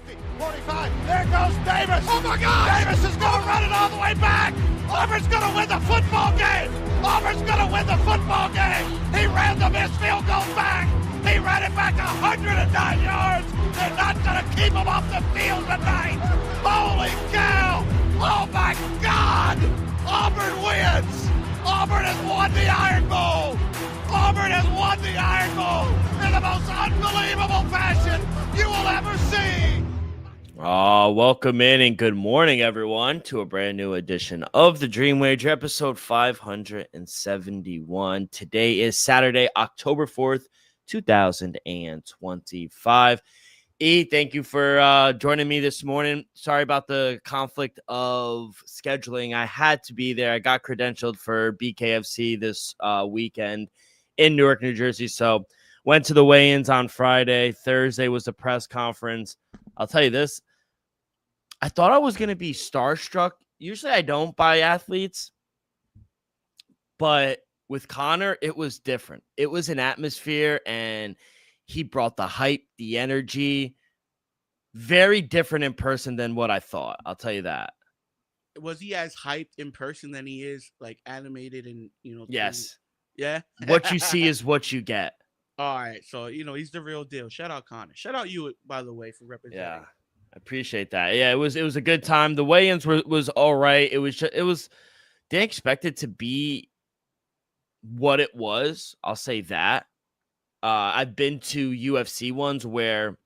50, 45. There goes Davis. Oh, my God. Davis is going to run it all the way back. Auburn's going to win the football game. Auburn's going to win the football game. He ran the missed field goal back. He ran it back 109 yards. They're not going to keep him off the field tonight. Holy cow. Oh, my God. Auburn wins. Auburn has won the Iron Bowl. Auburn has won the Iron Bowl in the most unbelievable fashion you will ever see. Welcome in and good morning, everyone, to a brand new edition of the Dream Wager, episode 571. Today is Saturday, October 4th, 2025. Thank you for joining me this morning. Sorry about the conflict of scheduling. I had to be there. I got credentialed for BKFC this weekend in Newark, New Jersey. So went to the weigh-ins on Friday. Thursday was the press conference. I'll tell you this. I thought I was going to be starstruck. Usually I don't by athletes. But with Connor, it was different. It was an atmosphere, and he brought the hype, the energy. Very different in person than what I thought. I'll tell you that. Was he as hyped in person than he is like animated and Yes. Yeah. What you see is what you get. All right. So, he's the real deal. Shout out Connor. Shout out you, by the way, for representing. Yeah. I appreciate that. Yeah, it was a good time. The weigh-ins was all right. Didn't expect it to be what it was. I'll say that. I've been to UFC ones where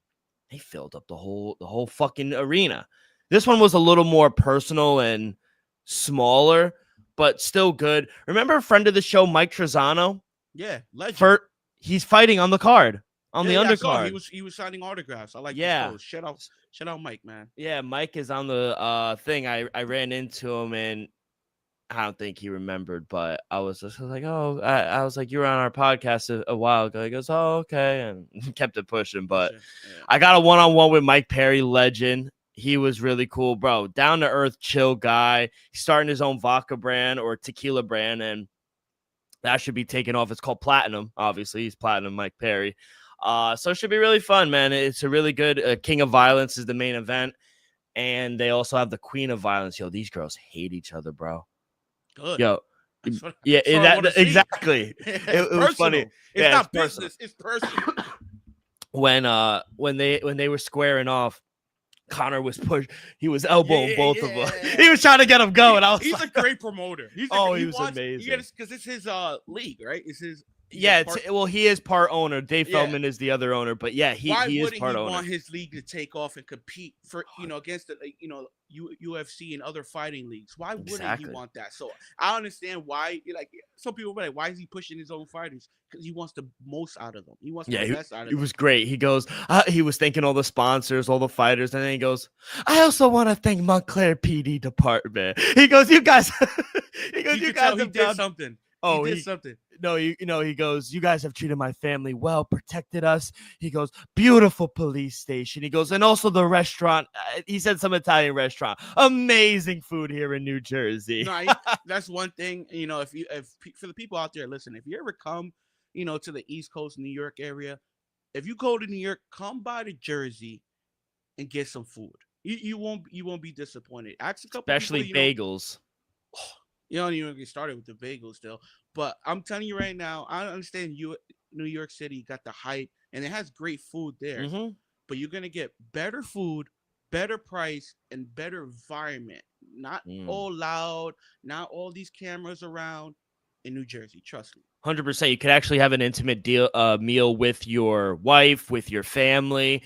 they filled up the whole fucking arena. This one was a little more personal and smaller, but still good. Remember a friend of the show, Mike Trezano? Yeah, legend. He's fighting on the card, on the undercard. He was signing autographs. I like yeah. Shout out Mike, man. Yeah, Mike is on the thing. I ran into him and I don't think he remembered, but I was like, oh, I was like, you were on our podcast a while ago. He goes, oh, okay, and kept it pushing. But yeah. I got a one-on-one with Mike Perry, legend. He was really cool, bro. Down to earth, chill guy. He's starting his own vodka brand or tequila brand, and that should be taken off. It's called Platinum. Obviously, he's Platinum, Mike Perry. So it should be really fun, man. It's a really good. King of Violence is the main event, and they also have the Queen of Violence. Yo, these girls hate each other, bro. Good. Yo, yeah, exactly. It was funny. It's not business. It's personal. When they were squaring off, Connor was pushed. He was elbowing both of them. He was trying to get them going. He's a great promoter. He was amazing. Because it's his league, right? It's his. He is part owner. Dave Feldman is the other owner, but yeah, he is part owner. Why wouldn't he want his league to take off and compete for against the UFC and other fighting leagues? Why wouldn't he want that? So I understand why. Some people are like, why is he pushing his own fighters? Because he wants the most out of them. He wants the best out of them. It was great. He goes, he was thanking all the sponsors, all the fighters, and then he goes, I also want to thank Montclair PD department. He goes, you guys. He did something. Oh, he did something. No, he goes, you guys have treated my family well, protected us. He goes, beautiful police station. He goes, and also the restaurant. He said some Italian restaurant. Amazing food here in New Jersey. No, that's one thing. If for the people out there, listen, if you ever come, to the East Coast, New York area, if you go to New York, come by to Jersey and get some food. You won't be disappointed. Ask a couple especially people, bagels. You don't even get started with the bagels still. But I'm telling you right now, I understand New York City got the hype, and it has great food there. Mm-hmm. But you're going to get better food, better price, and better environment. Not all loud, not all these cameras around in New Jersey. Trust me. 100%. You could actually have an intimate meal with your wife, with your family.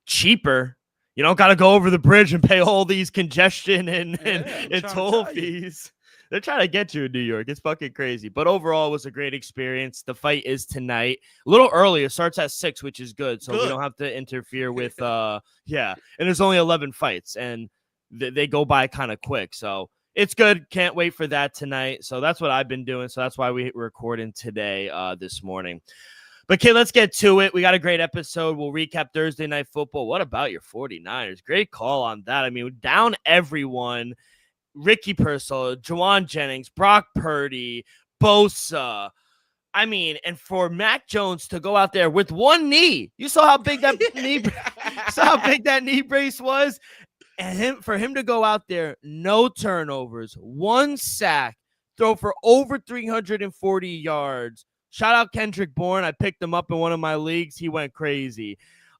Cheaper. You don't got to go over the bridge and pay all these congestion and toll fees. They're trying to get you in New York. It's fucking crazy. But overall, it was a great experience. The fight is tonight. A little early. It starts at 6, which is good. So we don't have to interfere with, And there's only 11 fights. And they go by kind of quick. So it's good. Can't wait for that tonight. So that's what I've been doing. So that's why we're recording today, this morning. But, kid, let's get to it. We got a great episode. We'll recap Thursday Night Football. What about your 49ers? Great call on that. I mean, down everyone. Ricky Pearsall, Juwan Jennings, Brock Purdy, Bosa, I mean, and for Mac Jones to go out there with one knee, you saw how big that knee brace was, and for him to go out there, no turnovers, 1 sack, throw for over 340 yards. Shout out Kendrick Bourne. I picked him up in one of my leagues. He went crazy.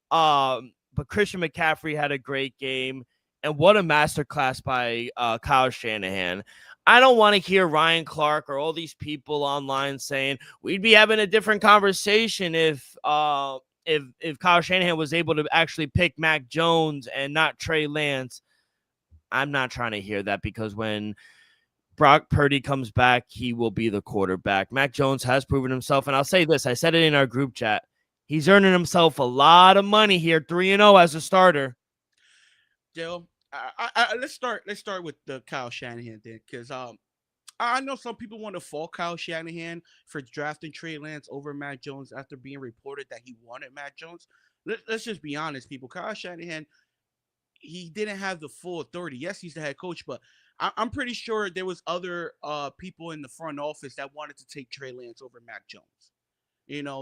But Christian McCaffrey had a great game, and what a masterclass by Kyle Shanahan. I don't want to hear Ryan Clark or all these people online saying we'd be having a different conversation if Kyle Shanahan was able to actually pick Mac Jones and not Trey Lance. I'm not trying to hear that, because when Brock Purdy comes back, he will be the quarterback. Mac Jones has proven himself, and I'll say this. I said it in our group chat. He's earning himself a lot of money here, 3-0 as a starter. Joe, let's start with the Kyle Shanahan thing, because I know some people want to fault Kyle Shanahan for drafting Trey Lance over Mac Jones after being reported that he wanted Mac Jones. Let's just be honest, people. Kyle Shanahan, he didn't have the full authority. Yes, he's the head coach, but I'm pretty sure there was other people in the front office that wanted to take Trey Lance over Mac Jones.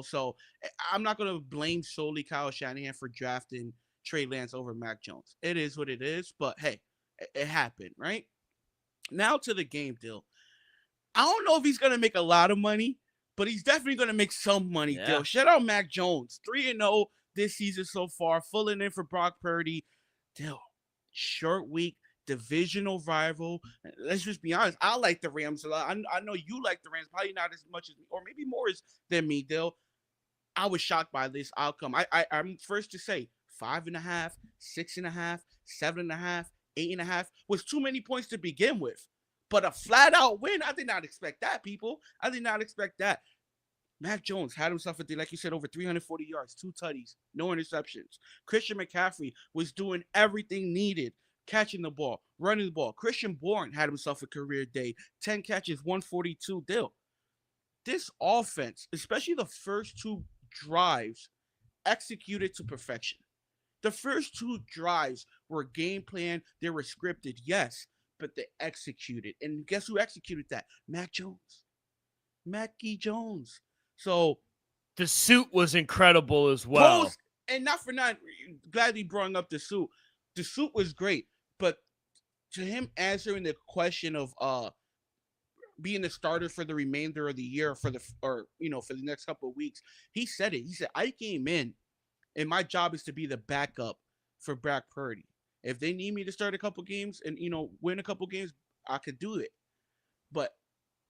So I'm not going to blame solely Kyle Shanahan for drafting Trey Lance over Mac Jones. It is what it is, but hey, it happened, right? Now to the game deal. I don't know if he's going to make a lot of money, but he's definitely going to make some money, deal. Shout out Mac Jones. 3-0 this season so far, filling in for Brock Purdy. Deal. Short week, divisional rival. Let's just be honest. I like the Rams a lot. I know you like the Rams, probably not as much as me, or maybe more than me, Dill. I was shocked by this outcome. I'm first to say 5.5, 6.5, 7.5, 8.5 was too many points to begin with. But a flat out win, I did not expect that, people. I did not expect that. Mac Jones had himself, like you said, over 340 yards, 2 tutties, no interceptions. Christian McCaffrey was doing everything needed, catching the ball, running the ball. Christian Bourne had himself a career day, 10 catches, 142 deal. This offense, especially the first 2 drives, executed to perfection. The first 2 drives were game plan. They were scripted, yes, but they executed. And guess who executed that? Mac Jones. Mackie Jones. So the suit was incredible as well. And not for nothing, glad he brought up the suit. The suit was great, but to him answering the question of being the starter for the remainder of the year for the next couple of weeks, he said it. He said, I came in and my job is to be the backup for Brock Purdy. If they need me to start a couple games and win a couple games, I could do it. But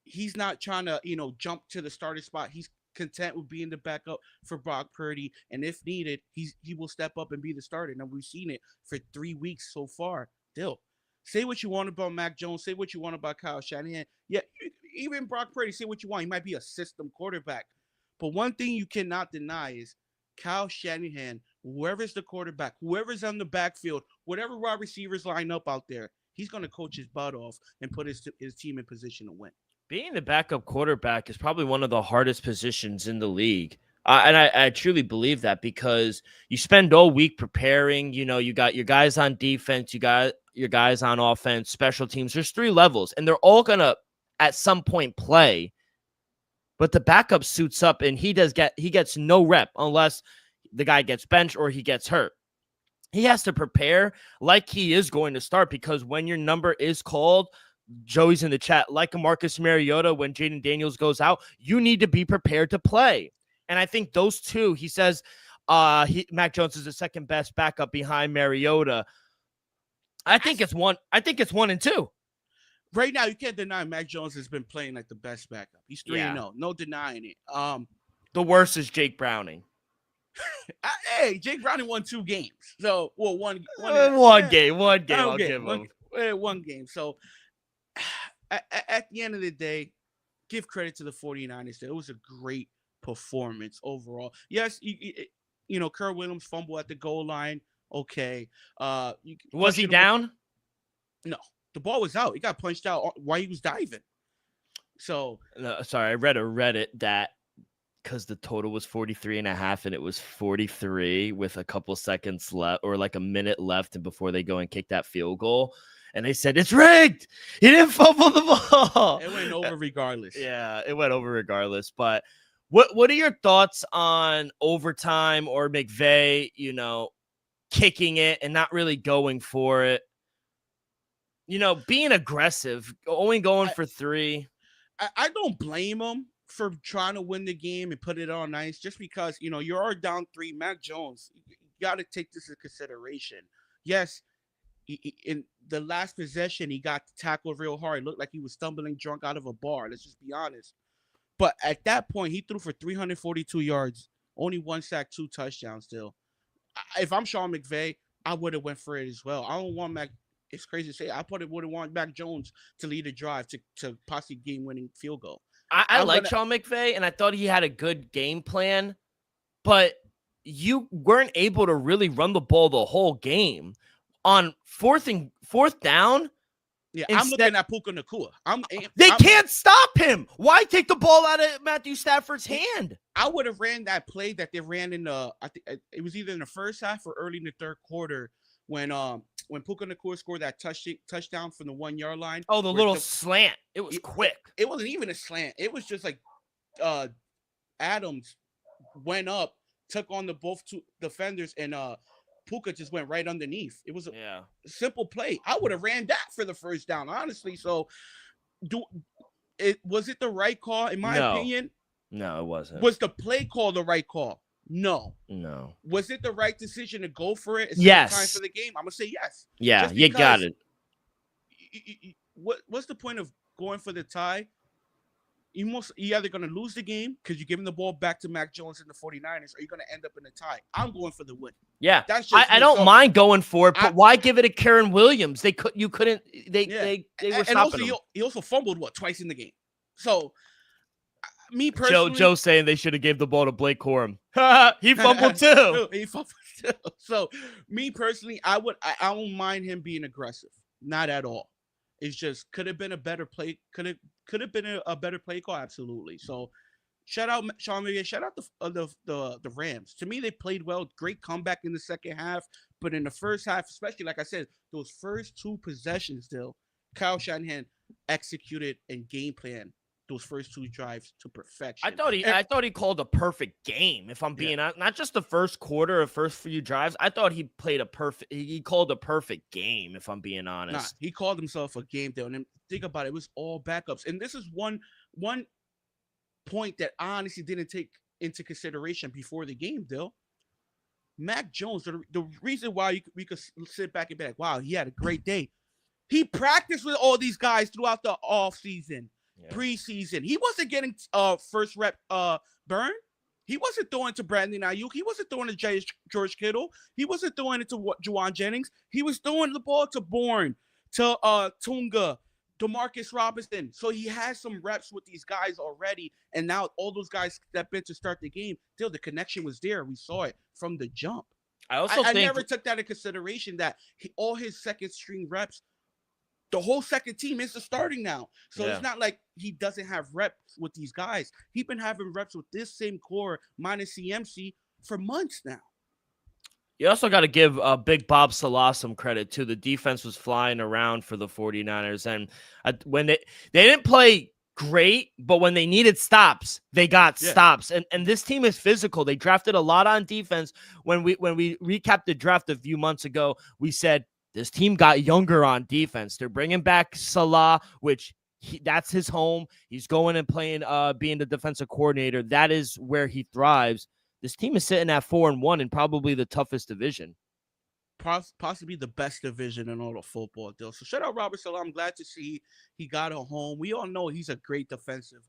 he's not trying to jump to the starting spot. He's content with being the backup for Brock Purdy, and if needed, he will step up and be the starter. Now we've seen it for 3 weeks so far. Still, say what you want about Mac Jones, say what you want about Kyle Shanahan. Yeah, even Brock Purdy, say what you want. He might be a system quarterback, but one thing you cannot deny is Kyle Shanahan, whoever's the quarterback, whoever's on the backfield, whatever wide receivers line up out there, he's going to coach his butt off and put his team in position to win. Being the backup quarterback is probably one of the hardest positions in the league. And I truly believe that, because you spend all week preparing. You got your guys on defense, you got your guys on offense, special teams. There's 3 levels, and they're all going to at some point play. But the backup suits up, and he gets no rep unless the guy gets benched or he gets hurt. He has to prepare like he is going to start, because when your number is called, Joey's in the chat, like a Marcus Mariota, when Jaden Daniels goes out, you need to be prepared to play. And I think those 2, he says, Mac Jones is the second best backup behind Mariota. I think it's 1 and 2. Right now, you can't deny Mac Jones has been playing like the best backup. He's 3-0. No denying it. The worst is Jake Browning. Hey, Jake Browning won 2 games. So, well, one game. I'll give him. One game. So, at the end of the day, give credit to the 49ers. It was a great performance overall. Yes, Kerr Williams fumble at the goal line. Okay. Was he down? No, the ball was out. He got punched out while he was diving. So, sorry, I read a Reddit that because the total was 43.5 and it was 43 with a couple seconds left, or like a minute left, and before they go and kick that field goal. And they said, it's rigged. He didn't fumble the ball. It went over regardless. Yeah, it went over regardless. But What are your thoughts on overtime or McVay, kicking it and not really going for it? Being aggressive, only going for 3. I don't blame him for trying to win the game and put it on ice just because, you are down 3. Mac Jones, you got to take this into consideration. Yes, in the last possession, he got tackled real hard. It looked like he was stumbling drunk out of a bar. Let's just be honest. But at that point, he threw for 342 yards, only 1 sack, 2 touchdowns still. If I'm Sean McVay, I would have went for it as well. I don't want Mac. It's crazy to say. I probably would have wanted Mac Jones to lead a drive to possibly game-winning field goal. I like Sean McVay, and I thought he had a good game plan, but you weren't able to really run the ball the whole game. On fourth down, yeah, I'm looking at Puka Nacua. They can't stop him. Why take the ball out of Matthew Stafford's hand? I would have ran that play that they ran in I think it was either in the first half or early in the third quarter when Puka Nacua scored that touchdown from the 1-yard line. Oh, the little slant. It was quick. It wasn't even a slant. It was just like Adams went up, took on the both two defenders, and Puka just went right underneath. It was a simple play. I would have ran that for the first down, honestly. So, was it the right call? In my opinion, no, it wasn't. Was the play call the right call? No. Was it the right decision to go for it? Yes. Time for the game. I'm gonna say yes. Yeah, you got it. What's the point of going for the tie? You're either going to lose the game because you're giving the ball back to Mac Jones and the 49ers, or you're going to end up in a tie. I'm going for the win. Yeah. That's just I don't mind going for it, but why give it to Karen Williams? They were stopping him. He also fumbled, twice in the game. So, me personally... Joe saying they should have gave the ball to Blake Corum. He fumbled too. He fumbled too. So, me personally, I don't mind him being aggressive. Not at all. It's just could have been a better play. Could have been a better play call. Absolutely. So, shout out Sean McVay. Shout out the Rams. To me, they played well. Great comeback in the second half, but in the first half, especially like I said, those first 2 possessions, still, Kyle Shanahan executed and game plan those first 2 drives to perfection. I thought he called a perfect game. If I'm being honest, not just the first quarter or first few drives. I thought he called a perfect game. If I'm being honest, he called himself a game though. And think about it, it was all backups. And this is one point that I honestly didn't take into consideration before the game, Dill. Mac Jones, the reason why we could sit back and be like, wow, he had a great day. He practiced with all these guys throughout the offseason. Preseason, he wasn't getting first rep burn. He wasn't throwing to Brandon Ayuk. He wasn't throwing to George Kittle. He wasn't throwing it to Juwan Jennings. He was throwing the ball to Bourne, to Tunga, Demarcus Robinson. So he has some reps with these guys already, and now all those guys step in to start the game. Still, the connection was there. We saw it from the jump. I never took that into consideration that all his second string reps. The whole second team is starting now. So it's not like he doesn't have reps with these guys. He's been having reps with this same core minus CMC for months now. You also got to give Big Bob Salah some credit, too. The defense was flying around for the 49ers. And when they didn't play great, but when they needed stops, they got stops. And this team is physical. They drafted a lot on defense. When we recapped the draft a few months ago, we said, this team got younger on defense. They're bringing back Salah, which that's his home. He's going and playing, being the defensive coordinator. That is where he thrives. This team is sitting at 4-1 in probably the toughest division. Possibly the best division in all of football, Dill. So shout out Robert Salah. I'm glad to see he got a home. We all know he's a great defensive.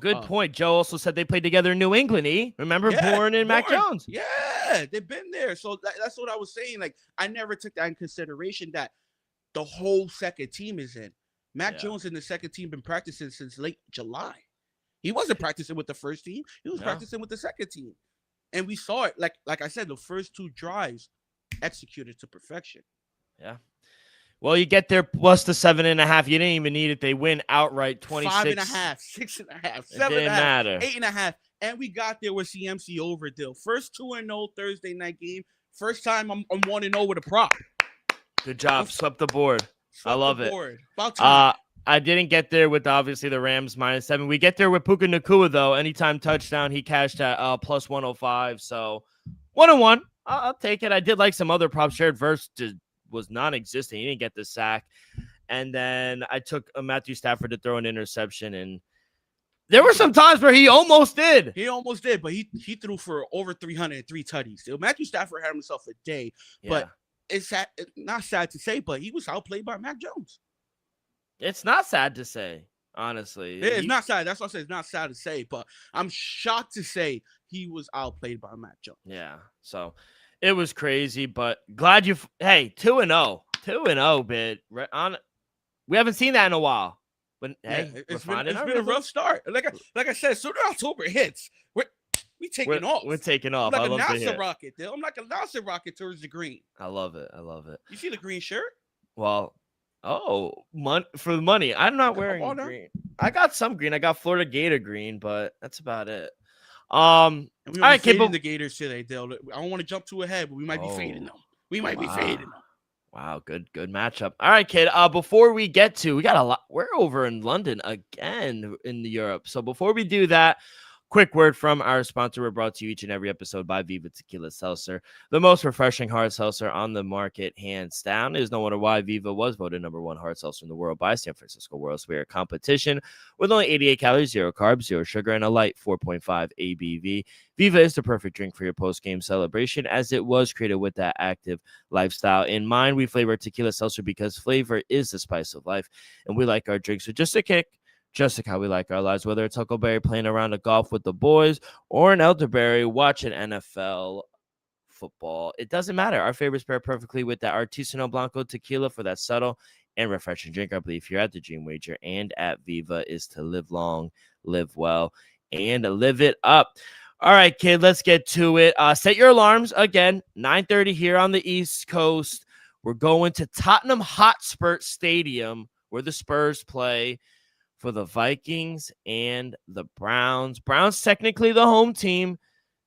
Good point. Joe also said they played together in New England. Remember Bourne and Mac Jones? Yeah, they've been there. So that's what I was saying. Like, I never took that in consideration that the whole second team is in. Mac Jones and the second team been practicing since late July. He wasn't practicing with the first team. He was practicing with the second team. And we saw it. Like I said, the first 2 drives executed to perfection. Yeah. Well, you get there plus the 7.5. You didn't even need it. They win outright 26. 5.5, 6.5, 7.5, 8.5. And we got there with CMC over, Dill. First 2-0 Thursday night game. First time I'm 1-0 with a prop. Good job. Swept the board. I love it. About time. I didn't get there with obviously the Rams -7. We get there with Puka Nacua though. Anytime touchdown, he cashed at plus 105. So 1-1. I'll take it. I did like some other props. Shared verse was non-existent. He didn't get the sack. And then I took Matthew Stafford to throw an interception, and there were some times where he almost did. He almost did, but he threw for over 303 tutties. So Matthew Stafford had himself a day, but it's not sad to say, but he was outplayed by Mac Jones. It's not sad to say, honestly. It's not sad. That's what I said. It's not sad to say, but I'm shocked to say he was outplayed by Mac Jones. Yeah, so it was crazy, but glad you. Hey, 2-0, 2-0, bit. We haven't seen that in a while. But hey, it's been a rough start. Like I said, as soon as October hits, we taking off. We're taking off. I'm like a NASA rocket, Dill. I'm like a NASA rocket towards the green. I love it. You see the green shirt? Well, for the money. I'm not wearing green. I got some green. I got Florida Gator green, but that's about it. And we might be fading the Gators today, Dill. I don't want to jump too ahead, but we might be fading them. We might be fading them. Wow, good matchup. All right, kid. Before we get to, we got a lot. We're over in London again in Europe. So before we do that, quick word from our sponsor. We're brought to you each and every episode by Viva Tequila Seltzer, the most refreshing hard seltzer on the market, hands down. It is no wonder why Viva was voted #1 hard seltzer in the world by San Francisco World Spirit Competition. With only 88 calories, 0 carbs, 0 sugar, and a light 4.5 ABV. Viva is the perfect drink for your post-game celebration, as it was created with that active lifestyle in mind. We flavor tequila seltzer because flavor is the spice of life, and we like our drinks with just a kick, just like how we like our lives, whether it's Huckleberry playing around a golf with the boys or an elderberry watching NFL football. It doesn't matter. Our favorites pair perfectly with that Artisanal Blanco tequila for that subtle and refreshing drink. I believe here at the Dream Wager and at Viva is to live long, live well, and live it up. All right, kid, let's get to it. Set your alarms again, 9:30 here on the East Coast. We're going to Tottenham Hotspur Stadium where the Spurs play for the Vikings and the Browns. Browns technically the home team.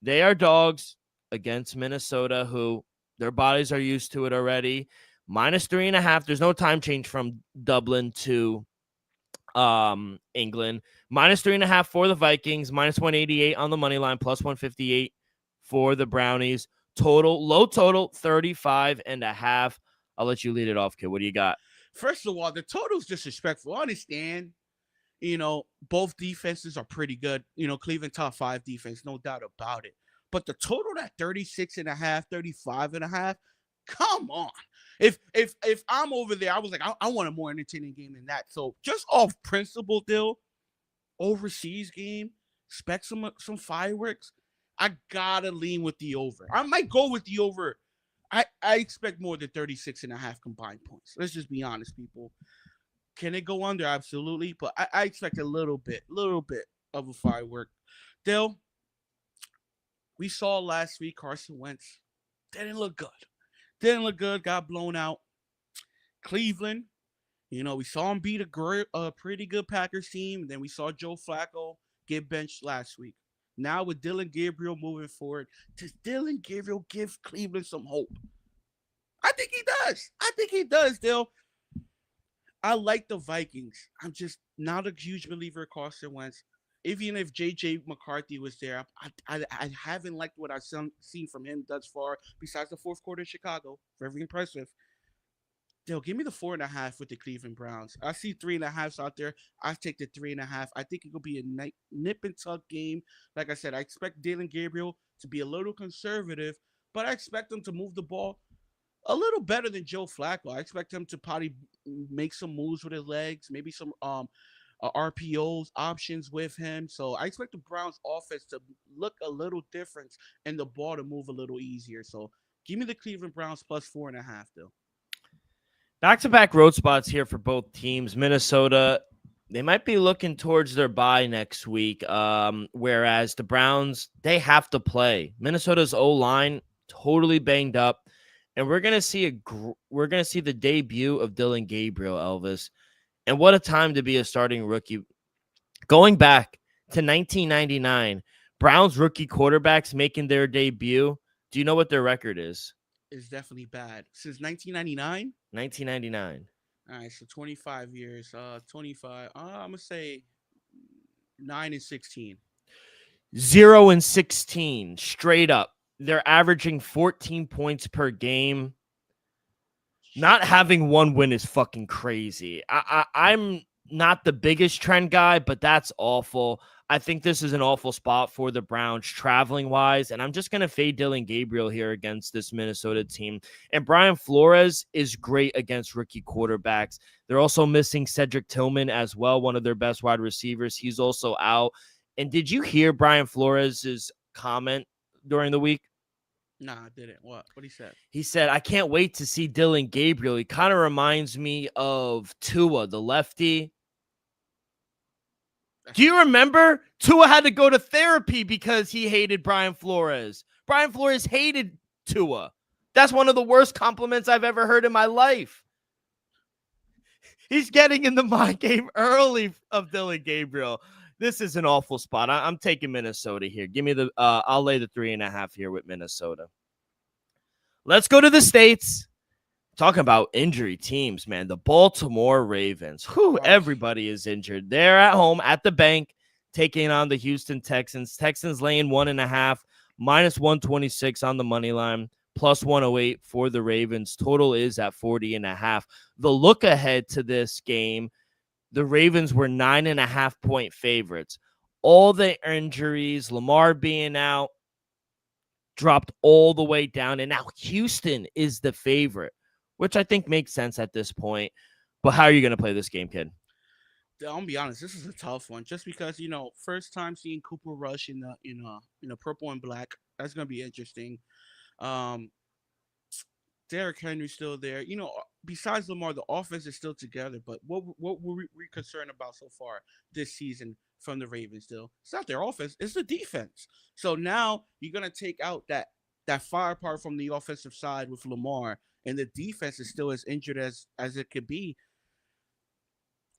They are dogs against Minnesota, who their bodies are used to it already. -3.5. There's no time change from Dublin to England. -3.5 for the Vikings, -188 on the money line, +158 for the Brownies. Low total 35.5. I'll let you lead it off, kid. What do you got? First of all, the total's disrespectful. I understand, both defenses are pretty good. Cleveland top 5 defense, no doubt about it. But the total at 36.5, 35.5, come on. If I'm over there, I was like, I want a more entertaining game than that. So just off principle, Dill, overseas game, expect some fireworks. I gotta lean with the over. I might go with the over. I expect more than 36.5 combined points. Let's just be honest, people. Can it go under? Absolutely. But I expect a little bit of a firework. Dill, we saw last week Carson Wentz didn't look good. Got blown out. Cleveland, we saw him beat a pretty good Packers team. Then we saw Joe Flacco get benched last week. Now with Dylan Gabriel moving forward, does Dylan Gabriel give Cleveland some hope? I think he does, Dill. I like the Vikings. I'm just not a huge believer of Carson Wentz. Even if J.J. McCarthy was there, I haven't liked what I've seen from him thus far, besides the fourth quarter in Chicago. Very impressive. Dill, give me the 4.5 with the Cleveland Browns. I see 3.5s out there. I take the 3.5. I think it could be a nip and tuck game. Like I said, I expect Dylan Gabriel to be a little conservative, but I expect him to move the ball a little better than Joe Flacco. I expect him to probably make some moves with his legs, maybe some RPOs, options with him. So I expect the Browns offense to look a little different and the ball to move a little easier. So give me the Cleveland Browns plus 4.5, though. Back-to-back road spots here for both teams. Minnesota, they might be looking towards their bye next week, whereas the Browns, they have to play. Minnesota's O-line totally banged up, and we're gonna see the debut of Dylan Gabriel, Elvis. And what a time to be a starting rookie. Going back to 1999, Browns rookie quarterbacks making their debut. Do you know what their record is? Is definitely bad. Since 1999? 1999. All right, so 25 years. 25. I'm gonna say 9-16. 0-16 straight up. They're averaging 14 points per game. Not having one win is fucking crazy. I'm not the biggest trend guy, but that's awful. I think this is an awful spot for the Browns traveling wise, and I'm just going to fade Dillon Gabriel here against this Minnesota team. And Brian Flores is great against rookie quarterbacks. They're also missing Cedric Tillman as well, one of their best wide receivers. He's also out. And did you hear Brian Flores' comment during the week? Nah, I didn't. What he said? He said, I can't wait to see Dillon Gabriel. He kind of reminds me of Tua, the lefty. Do you remember? Tua had to go to therapy because he hated Brian Flores. Brian Flores hated Tua. That's one of the worst compliments I've ever heard in my life. He's getting in the mind game early of Dillon Gabriel. This is an awful spot. I'm taking Minnesota here. Give me the I'll lay the 3.5 here with Minnesota. Let's go to the States. Talking about injury teams, man. The Baltimore Ravens. Whew, everybody is injured. They're at home at the bank taking on the Houston Texans. Texans laying 1.5, minus 126 on the money line, plus 108 for the Ravens. Total is at 40.5. The look ahead to this game, the Ravens were 9.5-point favorites. All the injuries, Lamar being out, dropped all the way down. And now Houston is the favorite, which I think makes sense at this point. But how are you going to play this game, kid? I'm gonna be honest. This is a tough one, just because first time seeing Cooper Rush in the purple and black. That's gonna be interesting. Derrick Henry's still there. Besides Lamar, the offense is still together. But what were we concerned about so far this season from the Ravens? Still, it's not their offense; it's the defense. So now you're gonna take out that firepower from the offensive side with Lamar, and the defense is still as injured as it could be.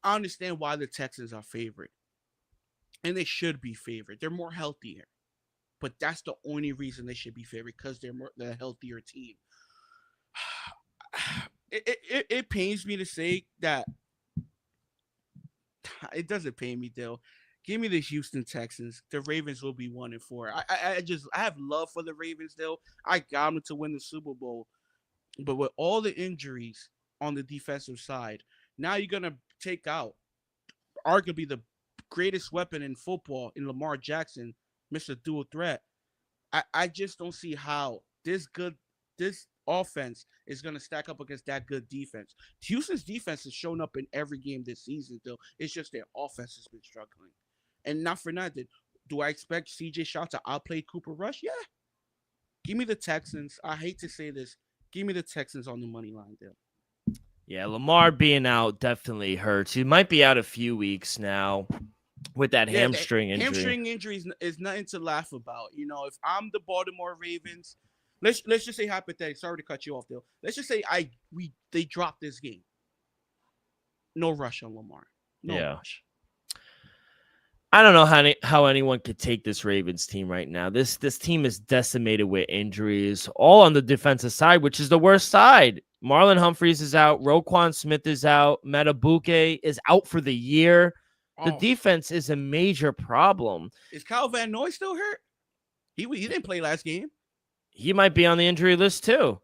I understand why the Texans are favored, and they should be favored. They're more healthier, but that's the only reason they should be favored, because they're the healthier team. It pains me to say that. It doesn't pain me, Dill. Give me the Houston Texans. The Ravens will be 1-4. I have love for the Ravens, Dill. I got them to win the Super Bowl, but with all the injuries on the defensive side, now you're gonna take out arguably the greatest weapon in football in Lamar Jackson, Mr. Dual Threat. I just don't see how this offense is going to stack up against that good defense. Houston's defense has shown up in every game this season, though. It's just their offense has been struggling. And not for nothing, do I expect CJ Stroud to outplay Cooper Rush? Yeah. Give me the Texans. I hate to say this. Give me the Texans on the money line, though. Yeah, Lamar being out definitely hurts. He might be out a few weeks now with that hamstring injury. Hamstring injury is nothing to laugh about. If I'm the Baltimore Ravens, let's just say hypothetically. Sorry to cut you off, Bill. Let's just say they drop this game. No rush on Lamar. No rush. I don't know how anyone could take this Ravens team right now. This team is decimated with injuries, all on the defensive side, which is the worst side. Marlon Humphreys is out. Roquan Smith is out. Metabuke is out for the year. The defense is a major problem. Is Kyle Van Noy still hurt? He didn't play last game. He might be on the injury list too.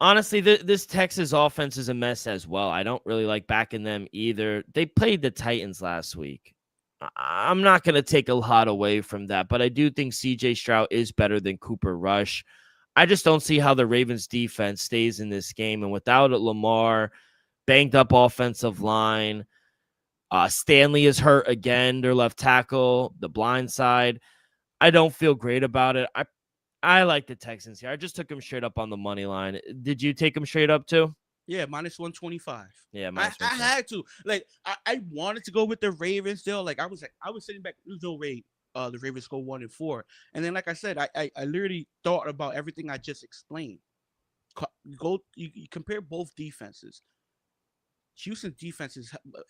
Honestly, this Texas offense is a mess as well. I don't really like backing them either. They played the Titans last week. I'm not going to take a lot away from that, but I do think CJ Stroud is better than Cooper Rush. I just don't see how the Ravens defense stays in this game. And without Lamar, banged up offensive line, Stanley is hurt again, their left tackle, the blind side. I don't feel great about it. I like the Texans here. I just took them straight up on the money line. Did you take them straight up too? Yeah, minus 125. Yeah, I had to. I wanted to go with the Ravens still. I was sitting back. There's no way the Ravens go 1-4. And then, like I said, I literally thought about everything I just explained. You compare both defenses. Houston's defense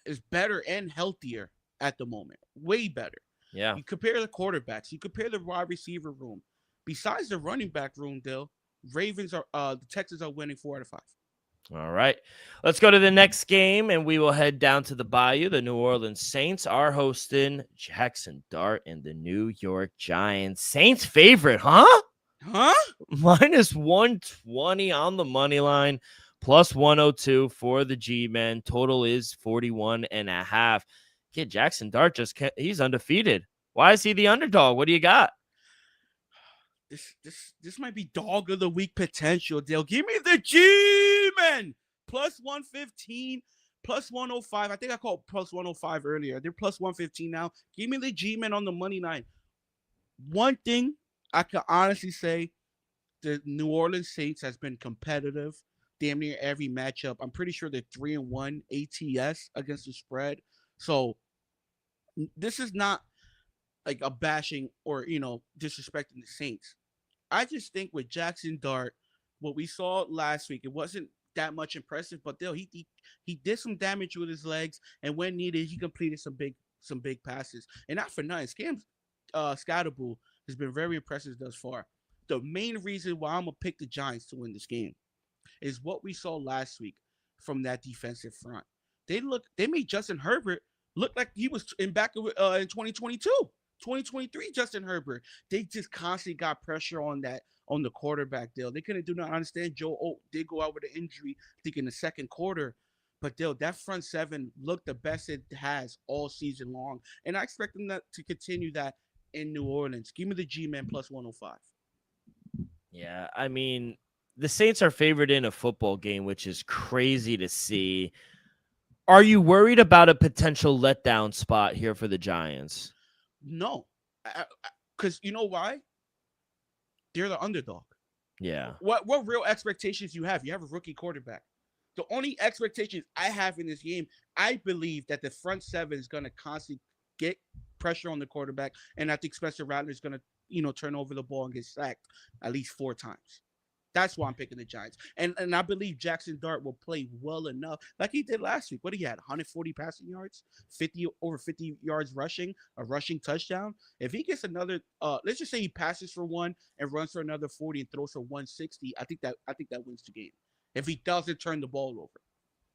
is better and healthier at the moment. Way better. Yeah. You compare the quarterbacks. You compare the wide receiver room. Besides the running back room, Dill, the Texans are winning 4 out of 5. All right. Let's go to the next game, and we will head down to the Bayou. The New Orleans Saints are hosting Jackson Dart and the New York Giants. Saints favorite, huh? Huh? Minus 120 on the money line, plus 102 for the G-Men. Total is 41.5. Kid, Jackson Dart he's undefeated. Why is he the underdog? What do you got? This might be dog of the week potential, Dale. Give me the G-Men. Plus 115, plus 105. I think I called plus 105 earlier. They're plus 115 now. Give me the G-Men on the money line. One thing I can honestly say, the New Orleans Saints has been competitive damn near every matchup. I'm pretty sure they're 3-1 ATS against the spread. So this is not like a bashing or, disrespecting the Saints. I just think with Jackson Dart, what we saw last week, it wasn't that much impressive, but still he did some damage with his legs, and when needed, he completed some big passes. And not for nothing, Scatterbull has been very impressive thus far. The main reason why I'm gonna pick the Giants to win this game is what we saw last week from that defensive front. They made Justin Herbert look like he was in 2022. 2023, Justin Herbert. They just constantly got pressure on the quarterback deal. They couldn't do nothing. I understand Joe Oak did go out with an injury, I think in the second quarter. But that front seven looked the best it has all season long. And I expect them to continue that in New Orleans. Give me the G-Men plus 105. Yeah, I mean, the Saints are favored in a football game, which is crazy to see. Are you worried about a potential letdown spot here for the Giants? No, because you know why? They're the underdog. Yeah. What real expectations you have? You have a rookie quarterback. The only expectations I have in this game, I believe that the front seven is going to constantly get pressure on the quarterback, and I think Spencer Rattler is going to, turn over the ball and get sacked at least 4 times. That's why I'm picking the Giants. And I believe Jackson Dart will play well enough, like he did last week. What he had, 140 passing yards, over 50 yards rushing, a rushing touchdown. If he gets another, let's just say he passes for 1 and runs for another 40 and throws for 160, I think that wins the game. If he doesn't turn the ball over.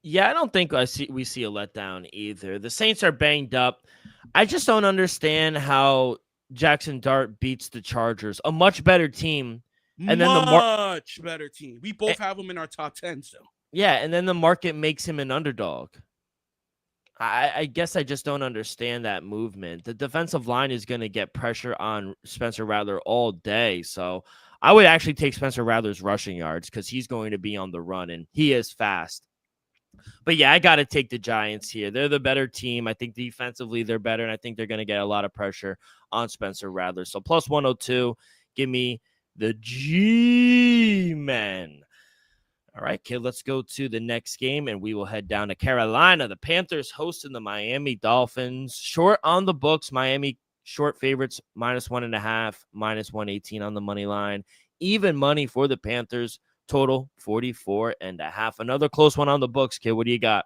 Yeah, I don't think we see a letdown either. The Saints are banged up. I just don't understand how Jackson Dart beats the Chargers, a much better team. And then much better team. We both have them in our top 10 still. Yeah, and then the market makes him an underdog. I guess I just don't understand that movement. The defensive line is going to get pressure on Spencer Rattler all day. So I would actually take Spencer Rattler's rushing yards because he's going to be on the run, and he is fast. But yeah, I got to take the Giants here. They're the better team. I think defensively they're better, and I think they're going to get a lot of pressure on Spencer Rattler. So plus 102, give me the G-Men. All right, kid, let's go to the next game, and we will head down to Carolina. The Panthers hosting the Miami Dolphins. Short on the books. Miami short favorites, minus 1.5, minus 118 on the money line. Even money for the Panthers. Total 44.5. Another close one on the books, kid. What do you got?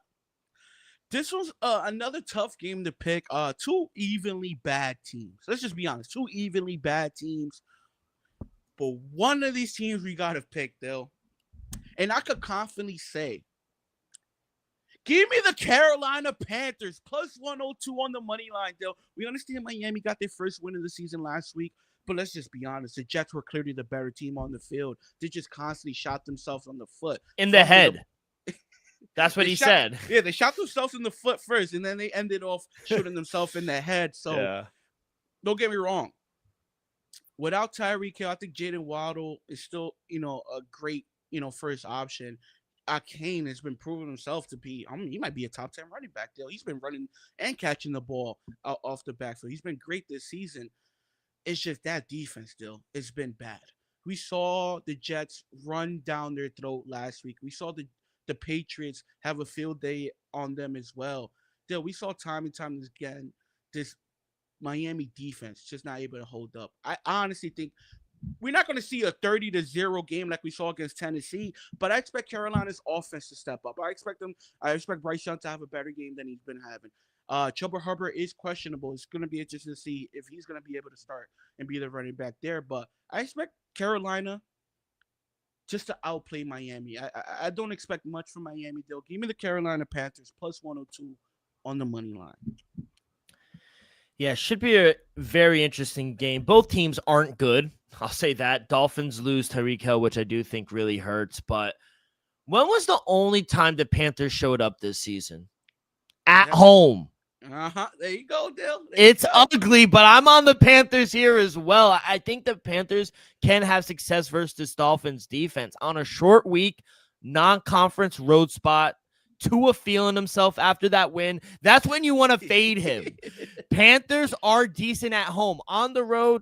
This was another tough game to pick. 2 evenly bad teams. Let's just be honest. 2 evenly bad teams. But one of these teams we got to pick, though. And I could confidently say, give me the Carolina Panthers, plus 102 on the money line, though. We understand Miami got their first win of the season last week, but let's just be honest. The Jets were clearly the better team on the field. They just constantly shot themselves on the foot. In the head. That's what he said. Yeah, they shot themselves in the foot first, and then they ended off shooting themselves in the head. So Don't get me wrong. Without Tyreek Hill, I think Jalen Waddle is still, a great, first option. Kane has been proving himself to be, he might be a top 10 running back there. He's been running and catching the ball off the backfield. He's been great this season. It's just that defense still, it's been bad. We saw the Jets run down their throat last week. We saw the Patriots have a field day on them as well. Still, we saw time and time again, this Miami defense just not able to hold up. I honestly think we're not going to see a 30-0 game like we saw against Tennessee, but I expect Carolina's offense to step up. I expect Bryce Young to have a better game than he's been having. Chuba Hubbard is questionable. It's going to be interesting to see if he's going to be able to start and be the running back there. But I expect Carolina just to outplay Miami. I don't expect much from Miami. They'll give me the Carolina Panthers plus 102 on the money line. Yeah, should be a very interesting game. Both teams aren't good. I'll say that. Dolphins lose Tyreek Hill, which I do think really hurts. But when was the only time the Panthers showed up this season? At home. There you go, Dale. It's ugly, but I'm on the Panthers here as well. I think the Panthers can have success versus this Dolphins defense on a short week, non-conference road spot. Tua feeling himself after that win. That's when you want to fade him. Panthers are decent at home. On the road,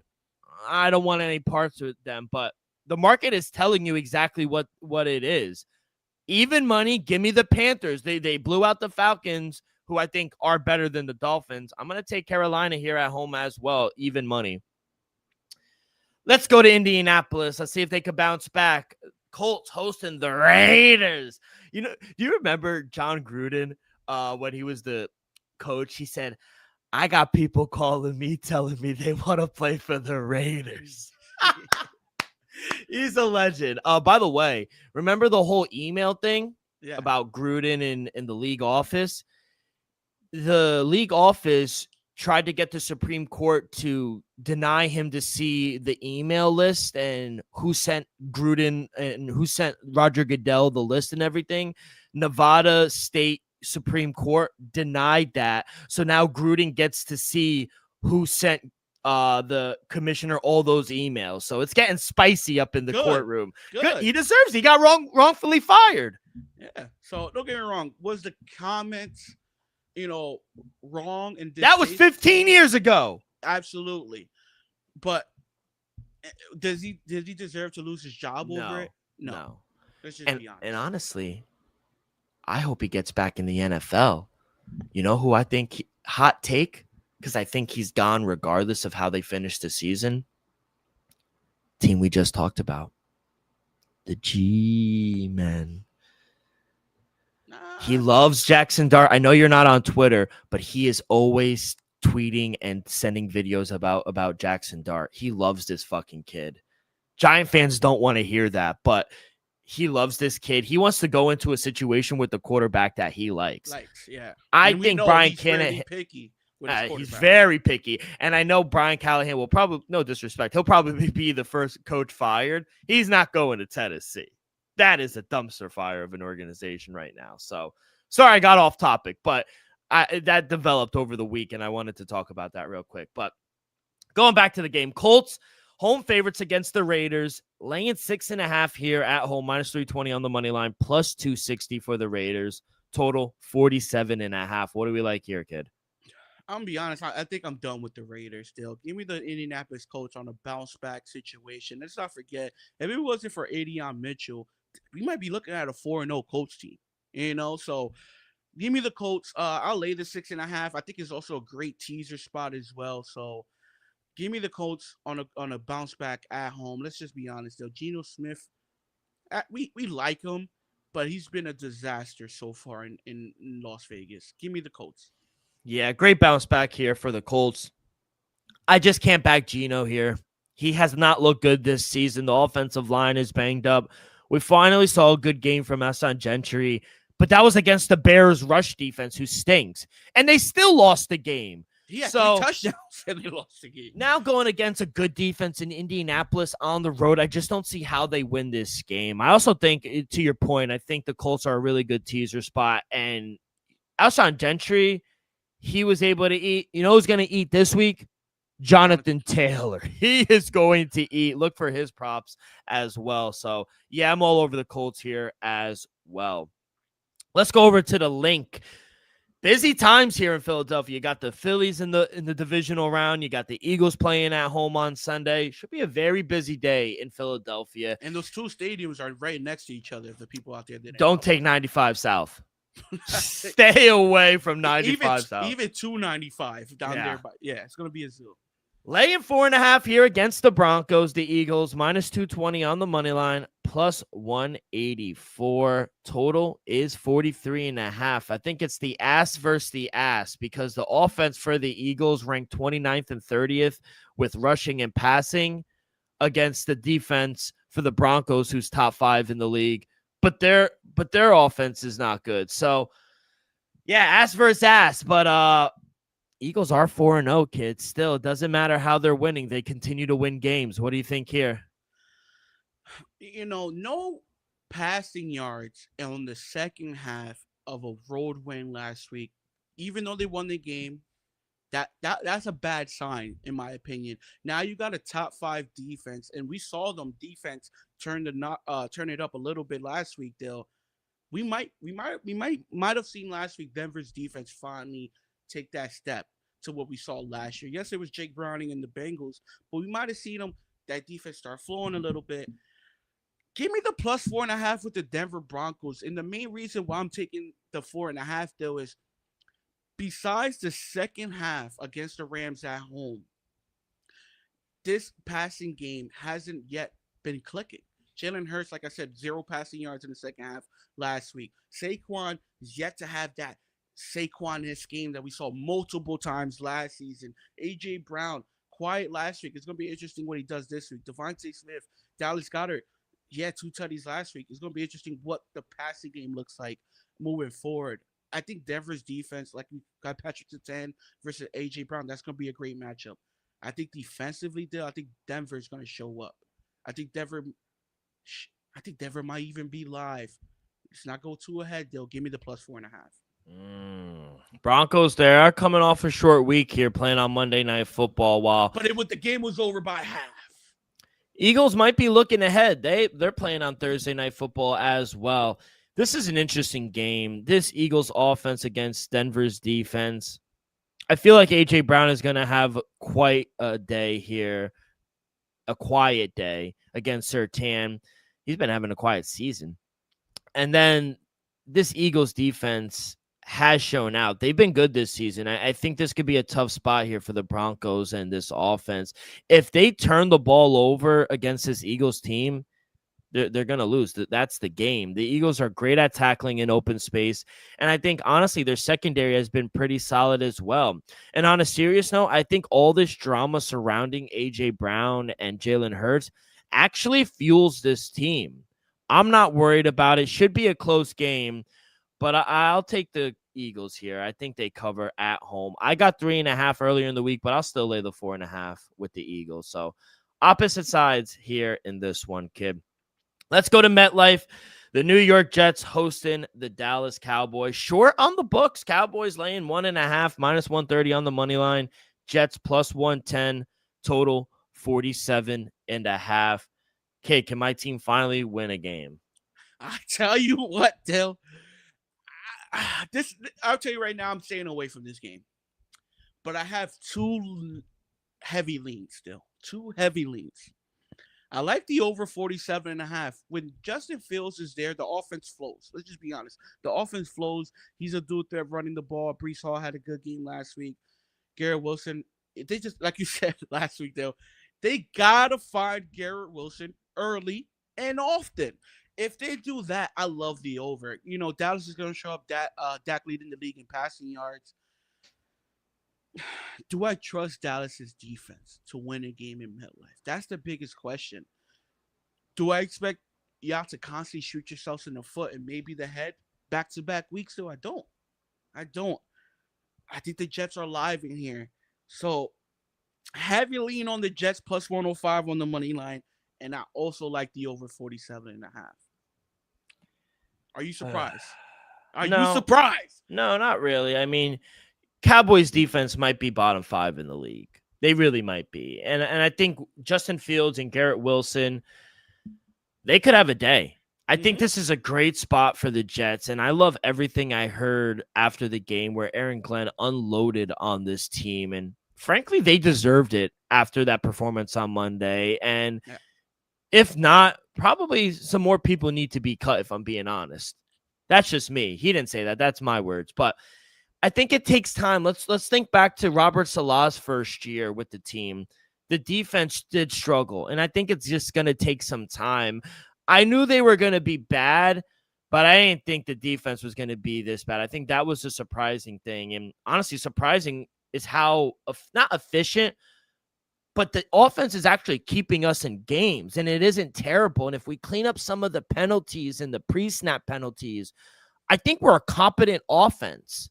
I don't want any parts with them, but the market is telling you exactly what it is. Even money, give me the Panthers. They blew out the Falcons, who I think are better than the Dolphins. I'm going to take Carolina here at home as well, even money. Let's go to Indianapolis. Let's see if they could bounce back. Colts hosting the Raiders. You know, do you remember John Gruden when he was the coach? He said, I got people calling me, telling me they want to play for the Raiders. He's a legend. By the way, remember the whole email thing about Gruden in the league office? The league office tried to get the Supreme Court to deny him to see the email list and who sent Gruden and who sent Roger Goodell the list and everything. Nevada State Supreme Court denied that. So now Gruden gets to see who sent the commissioner all those emails. So it's getting spicy up in the courtroom. Good. He deserves it. He got wrongfully fired. Yeah. So don't get me wrong. Was the comments wrong? And that was 15 years ago. Absolutely. But does he deserve to lose his job over it? No. Let's just be honest. And honestly, I hope he gets back in the NFL. You know who I think hot take? Because I think he's gone regardless of how they finish the season. Team we just talked about. The G-Men. He loves Jackson Dart. I know you're not on Twitter, but he is always tweeting and sending videos about Jackson Dart. He loves this fucking kid. Giant fans don't want to hear that, but he loves this kid. He wants to go into a situation with the quarterback that he likes. I think Brian Callahan picky. He's very picky. And I know Brian Callahan will probably, no disrespect, he'll probably be the first coach fired. He's not going to Tennessee. That is a dumpster fire of an organization right now. So, sorry I got off topic, but that developed over the week, and I wanted to talk about that real quick. But going back to the game, Colts, home favorites against the Raiders, laying 6.5 here at home, minus 320 on the money line, plus 260 for the Raiders, total 47.5. What do we like here, kid? I'm going to be honest. I think I'm done with the Raiders still. Give me the Indianapolis Colts on a bounce-back situation. Let's not forget, if it wasn't for Adrian Mitchell, we might be looking at a 4-0 Colts team. So give me the Colts. I'll lay the 6.5. I think it's also a great teaser spot as well. So give me the Colts on a bounce-back at home. Let's just be honest, though. Geno Smith, we like him, but he's been a disaster so far in Las Vegas. Give me the Colts. Yeah, great bounce back here for the Colts. I just can't back Geno here. He has not looked good this season. The offensive line is banged up. We finally saw a good game from Alshon Gentry, but that was against the Bears rush defense, who stinks. And they still lost the game. Yeah, 3 touchdowns and they lost the game. Now going against a good defense in Indianapolis on the road, I just don't see how they win this game. I also think, to your point, I think the Colts are a really good teaser spot. And Alshon Gentry, he was able to eat. You know who's going to eat this week? Jonathan Taylor. He is going to eat. Look for his props as well. So, yeah, I'm all over the Colts here as well. Let's go over to the link. Busy times here in Philadelphia. You got the Phillies in the divisional round. You got the Eagles playing at home on Sunday. Should be a very busy day in Philadelphia. And those two stadiums are right next to each other. If the people out there didn't don't take 95 South. Stay away from 95 South. Even 295 down there. But yeah, it's going to be a zoo. Laying 4.5 here against the Broncos, the Eagles, minus 220 on the money line, plus 184. Total is 43.5. I think it's the ass versus the ass, because the offense for the Eagles ranked 29th and 30th with rushing and passing against the defense for the Broncos, who's top 5 in the league. But their offense is not good. So, yeah, ass versus ass. But Eagles are 4-0, kids. Still, it doesn't matter how they're winning. They continue to win games. What do you think here? No passing yards on the second half of a road win last week, even though they won the game. That's a bad sign, in my opinion. Now you got a top 5 defense, and we saw them defense turn it up a little bit last week. Dale, we might have seen last week Denver's defense finally take that step to what we saw last year. Yes, it was Jake Browning and the Bengals, but we might have seen that defense start flowing a little bit. Give me the plus 4.5 with the Denver Broncos, and the main reason why I'm taking the 4.5 though is, besides the second half against the Rams at home, this passing game hasn't yet been clicking. Jalen Hurts, like I said, 0 passing yards in the second half last week. Saquon is yet to have that Saquon-esque game that we saw multiple times last season. A.J. Brown, quiet last week. It's going to be interesting what he does this week. Devontae Smith, Dallas Goedert, 2 tutties last week. It's going to be interesting what the passing game looks like moving forward. I think Denver's defense, like we got Patrick Surtain versus A.J. Brown, that's going to be a great matchup. I think defensively, I think Denver's going to show up. I think Denver might even be live. Let's not go too ahead, they'll give me the plus 4.5. Broncos, they are coming off a short week here, playing on Monday Night Football. But the game was over by half. Eagles might be looking ahead. They're playing on Thursday Night Football as well. This is an interesting game. This Eagles offense against Denver's defense. I feel like A.J. Brown is going to have quite a day here, a quiet day against Surtain. He's been having a quiet season. And then this Eagles defense has shown out. They've been good this season. I think this could be a tough spot here for the Broncos and this offense. If they turn the ball over against this Eagles team, they're going to lose. That's the game. The Eagles are great at tackling in open space. And I think, honestly, their secondary has been pretty solid as well. And on a serious note, I think all this drama surrounding A.J. Brown and Jalen Hurts actually fuels this team. I'm not worried about it. Should be a close game, but I'll take the Eagles here. I think they cover at home. I got 3.5 earlier in the week, but I'll still lay the 4.5 with the Eagles. So opposite sides here in this one, kid. Let's go to MetLife. The New York Jets hosting the Dallas Cowboys. Short on the books. Cowboys laying 1.5, minus 130 on the money line. Jets plus 110. Total 47.5. Okay, can my team finally win a game? I tell you what, Dill. I'll tell you right now, I'm staying away from this game. But I have 2 heavy leans still. 2 heavy leans. I like the over 47.5. When Justin Fields is there, the offense flows. Let's just be honest. The offense flows. He's a dude there running the ball. Breece Hall had a good game last week. Garrett Wilson, they just, like you said last week, though, they got to find Garrett Wilson early and often. If they do that, I love the over. Dallas is going to show up. Dak leading the league in passing yards. Do I trust Dallas's defense to win a game in MetLife? That's the biggest question. Do I expect y'all to constantly shoot yourselves in the foot and maybe the head back-to-back weeks? So I don't. I think the Jets are live in here. So heavy lean on the Jets plus 105 on the money line. And I also like the over 47.5. Are you surprised? You surprised? No, not really. I mean, Cowboys defense might be bottom 5 in the league. They really might be. And I think Justin Fields and Garrett Wilson, they could have a day. I think this is a great spot for the Jets, and I love everything I heard after the game where Aaron Glenn unloaded on this team, and frankly, they deserved it after that performance on Monday, and if not, probably some more people need to be cut, if I'm being honest. That's just me. He didn't say that. That's my words, but I think it takes time. Let's think back to Robert Saleh's first year with the team. The defense did struggle, and I think it's just going to take some time. I knew they were going to be bad, but I didn't think the defense was going to be this bad. I think that was a surprising thing. And honestly, surprising is how not efficient, but the offense is actually keeping us in games, and it isn't terrible. And if we clean up some of the penalties and the pre-snap penalties, I think we're a competent offense.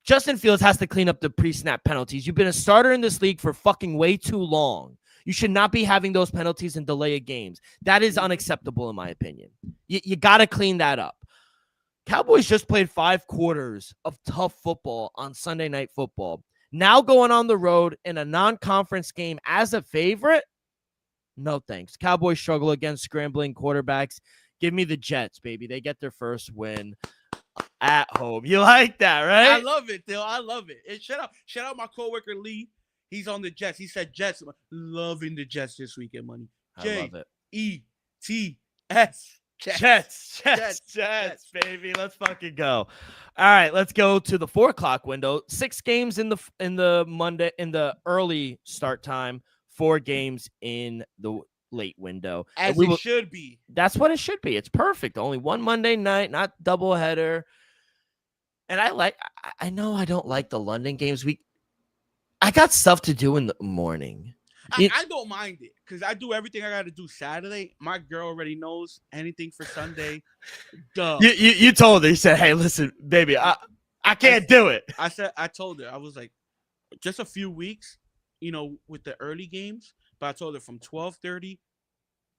Justin Fields has to clean up the pre-snap penalties. You've been a starter in this league for fucking way too long. You should not be having those penalties and delay of games. That is unacceptable, in my opinion. You got to clean that up. Cowboys just played 5 quarters of tough football on Sunday Night Football. Now going on the road in a non-conference game as a favorite? No thanks. Cowboys struggle against scrambling quarterbacks. Give me the Jets, baby. They get their first win at home. You like that, right? I love it, Dill. I love it. And shout out my coworker Lee. He's on the Jets. He said Jets. Loving the Jets this weekend, money. I love it. J-E-T-S. Jets, baby. Let's fucking go. All right, let's go to the 4:00 window. 6 games in the Monday in the early start time. 4 games in the late window. As it should be. That's what it should be. It's perfect. Only one Monday night, not doubleheader. And I know I don't like the London games. I got stuff to do in the morning. I don't mind it because I do everything I got to do Saturday. My girl already knows anything for Sunday. Duh. You told her. You said, "Hey, listen, baby, I can't do it." I told her. I was like, just a few weeks, with the early games. But I told her from 12:30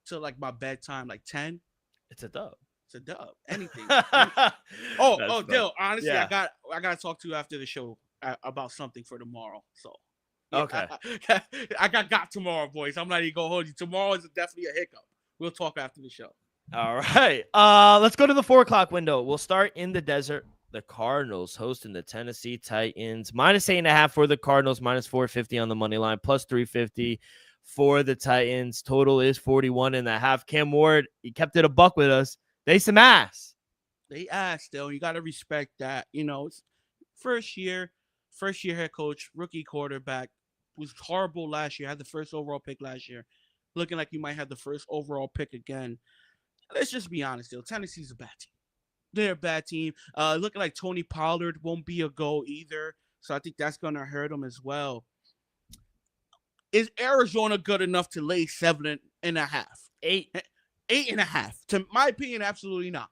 to like my bedtime, like 10. It's a dub. Anything. Dill. Honestly, yeah. I got to talk to you after the show about something for tomorrow. So. Yeah, okay. I got tomorrow, boys. I'm not even gonna hold you. Tomorrow is definitely a hiccup. We'll talk after the show. All right. Let's go to the 4:00 window. We'll start in the desert. The Cardinals hosting the Tennessee Titans. -8.5 for the Cardinals. -450 on the money line. +350 for the Titans. Total is 41.5. Cam Ward, he kept it a buck with us. They some ass. They ass still. You gotta respect that. It's first year head coach, rookie quarterback. Was horrible last year. Had the first overall pick last year. Looking like you might have the first overall pick again. Let's just be honest, though. Tennessee's a bad team. They're a bad team. Looking like Tony Pollard won't be a go either. So I think that's going to hurt them as well. Is Arizona good enough to lay 7.5? 8.5. To my opinion, absolutely not.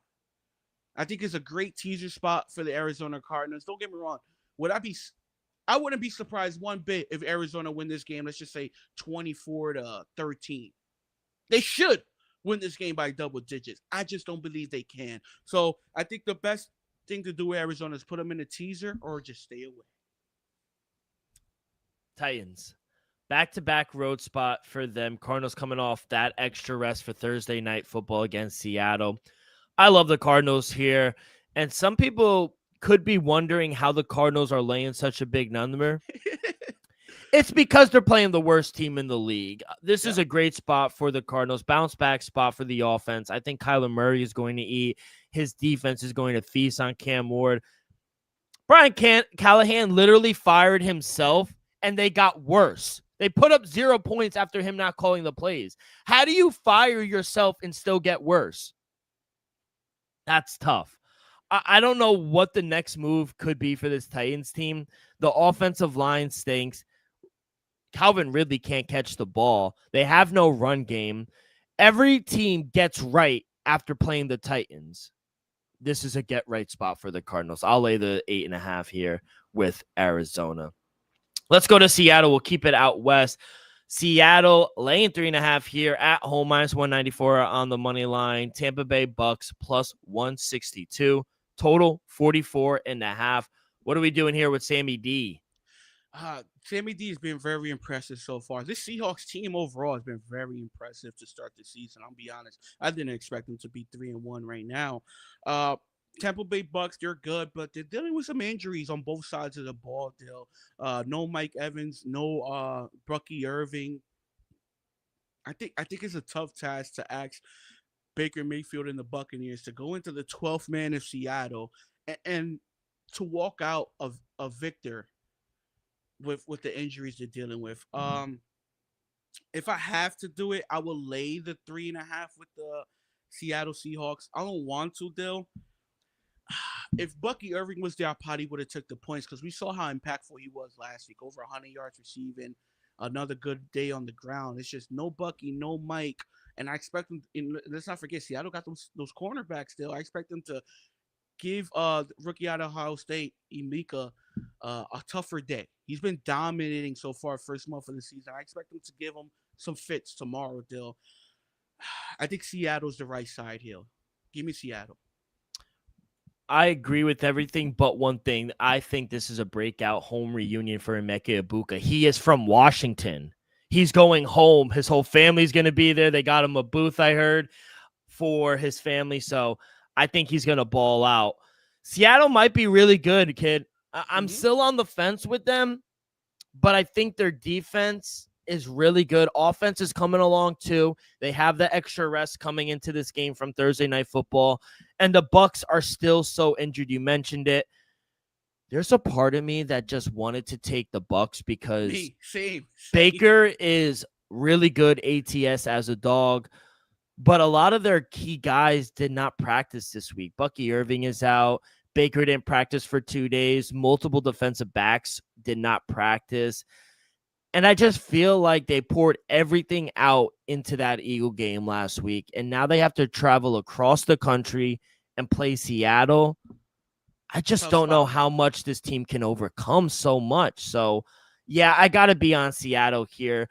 I think it's a great teaser spot for the Arizona Cardinals. Don't get me wrong. I wouldn't be surprised one bit if Arizona win this game. Let's just say 24-13. They should win this game by double digits. I just don't believe they can. So I think the best thing to do with Arizona is put them in a teaser or just stay away. Titans. Back-to-back road spot for them. Cardinals coming off that extra rest for Thursday night football against Seattle. I love the Cardinals here. And some people could be wondering how the Cardinals are laying such a big number. It's because they're playing the worst team in the league. This is a great spot for the Cardinals. Bounce back spot for the offense. I think Kyler Murray is going to eat. His defense is going to feast on Cam Ward. Brian Callahan literally fired himself, and they got worse. They put up 0 points after him not calling the plays. How do you fire yourself and still get worse? That's tough. I don't know what the next move could be for this Titans team. The offensive line stinks. Calvin Ridley can't catch the ball. They have no run game. Every team gets right after playing the Titans. This is a get-right spot for the Cardinals. I'll lay the 8.5 here with Arizona. Let's go to Seattle. We'll keep it out west. Seattle laying 3.5 here at home, -194 on the money line. Tampa Bay Bucks +162. Total 44.5. What are we doing here with Sammy D? Sammy D has been very impressive so far. This Seahawks team overall has been very impressive to start the season. I'll be honest. I didn't expect them to be 3-1 right now. Tampa Bay Bucks, they're good, but they're dealing with some injuries on both sides of the ball, Dill. No Mike Evans, no Bucky Irving. I think it's a tough task to ask Baker Mayfield and the Buccaneers to go into the 12th man of Seattle and to walk out of a victor with the injuries they're dealing with. If I have to do it, I will lay the 3.5 with the Seattle Seahawks. I don't want to, Dill. If Bucky Irving was there, I probably would have took the points because we saw how impactful he was last week. Over 100 yards receiving. another good day on the ground. It's just no Bucky, no Mike, and I expect them. Let's not forget, Seattle got those cornerbacks still. I expect them to give rookie out of Ohio State, Emeka, a tougher day. He's been dominating so far first month of the season. I expect them to give him some fits tomorrow, Dill. I think Seattle's the right side here. Give me Seattle. I agree with everything but one thing. I think this is a breakout home reunion for Emeka Ibuka. He is from Washington. He's going home. His whole family's going to be there. They got him a booth, I heard, for his family. So I think he's going to ball out. Seattle might be really good, kid. I'm still on the fence with them, but I think their defense is really good. Offense is coming along too. They have the extra rest coming into this game from Thursday Night Football, and the Bucs are still so injured. You mentioned it. There's a part of me that just wanted to take the Bucs because same. Baker is really good ATS as a dog, but a lot of their key guys did not practice this week. Bucky Irving is out. Baker didn't practice for 2 days. Multiple defensive backs did not practice. And I just feel like they poured everything out into that Eagle game last week. And now they have to travel across the country and play Seattle. I just don't know how much this team can overcome so much. So, yeah, I got to be on Seattle here.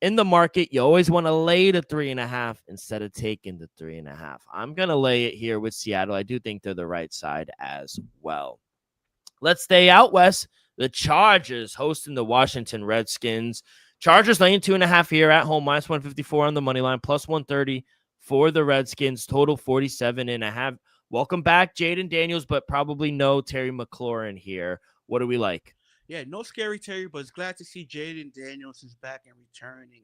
In the market, you always want to lay the 3.5 instead of taking the 3.5. I'm going to lay it here with Seattle. I do think they're the right side as well. Let's stay out west. The Chargers hosting the Washington Redskins. Chargers laying 2.5 here at home, minus 154 on the money line, plus 130 for the Redskins, total 47.5. Welcome back, Jaden Daniels, but probably no Terry McLaurin here. What do we like? Yeah, no scary Terry, but it's glad to see Jaden Daniels is back and returning.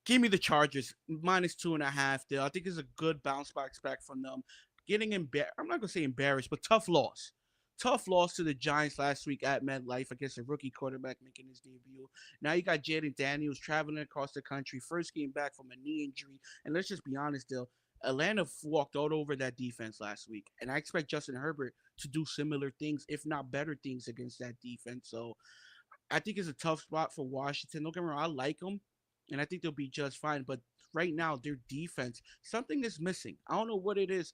Give me the Chargers, minus 2.5 there. I think it's a good bounce back from them. Getting I'm not going to say embarrassed, but tough loss. Tough loss to the Giants last week at MetLife against a rookie quarterback making his debut. Now you got Jaden Daniels traveling across the country, first game back from a knee injury. And let's just be honest, Dill, Atlanta walked all over that defense last week. And I expect Justin Herbert to do similar things, if not better things, against that defense. So I think it's a tough spot for Washington. Don't get me wrong, I like them, and I think they'll be just fine. But right now, their defense, something is missing. I don't know what it is.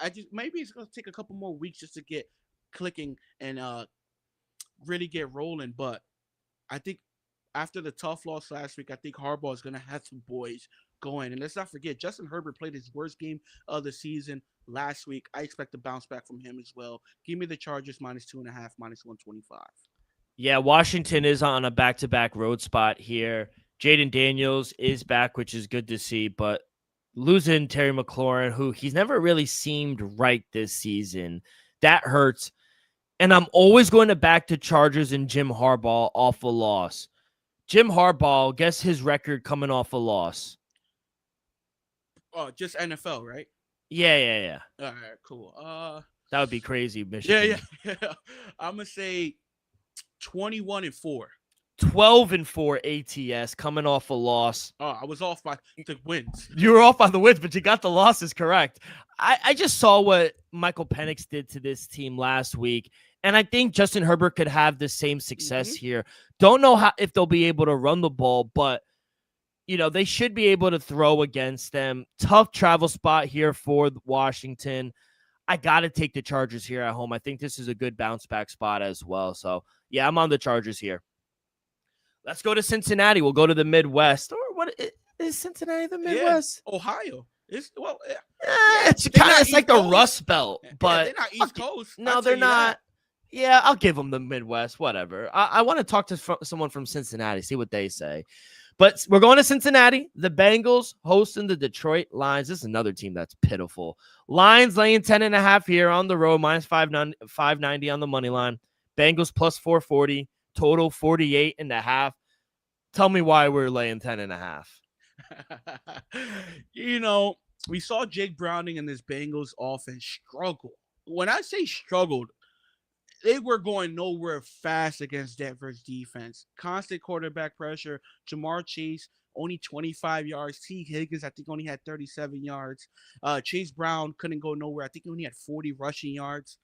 I just maybe it's going to take a couple more weeks just to get clicking and really get rolling. But I think after the tough loss last week, I think Harbaugh is going to have some boys going. And let's not forget, Justin Herbert played his worst game of the season last week. I expect to bounce back from him as well. Give me the Chargers minus 2.5, minus 125. Yeah, Washington is on a back-to-back road spot here. Jaden Daniels is back, which is good to see, but losing Terry McLaurin, who he's never really seemed right this season, that hurts. And I'm always going to back to Chargers and Jim Harbaugh off a loss. Jim Harbaugh, guess his record coming off a loss. Oh, just NFL, right? Yeah. All right, cool. That would be crazy, Michigan. Yeah. I'm gonna say 21-4. 12-4 ATS coming off a loss. Oh, I was off by the wins. You were off by the wins, but you got the losses correct. I just saw what Michael Penix did to this team last week, and I think Justin Herbert could have the same success here. Don't know if they'll be able to run the ball, but they should be able to throw against them. Tough travel spot here for Washington. I got to take the Chargers here at home. I think this is a good bounce back spot as well. So, yeah, I'm on the Chargers here. Let's go to Cincinnati. We'll go to the Midwest. Or what is Cincinnati the Midwest? Yeah, Ohio. It's like the Rust Belt, but they're not East Coast. No, they're not. Yeah, I'll give them the Midwest. Whatever. I want to talk to someone from Cincinnati, see what they say. But we're going to Cincinnati. The Bengals hosting the Detroit Lions. This is another team that's pitiful. Lions laying 10.5 here on the road, minus 590 on the money line. Bengals plus 440, total 48.5. Tell me why we're laying 10.5. We saw Jake Browning and this Bengals offense struggle. When I say struggled, they were going nowhere fast against Denver's defense. Constant quarterback pressure. Jamar Chase, only 25 yards. T. Higgins, I think, only had 37 yards. Chase Brown couldn't go nowhere. I think he only had 40 rushing yards.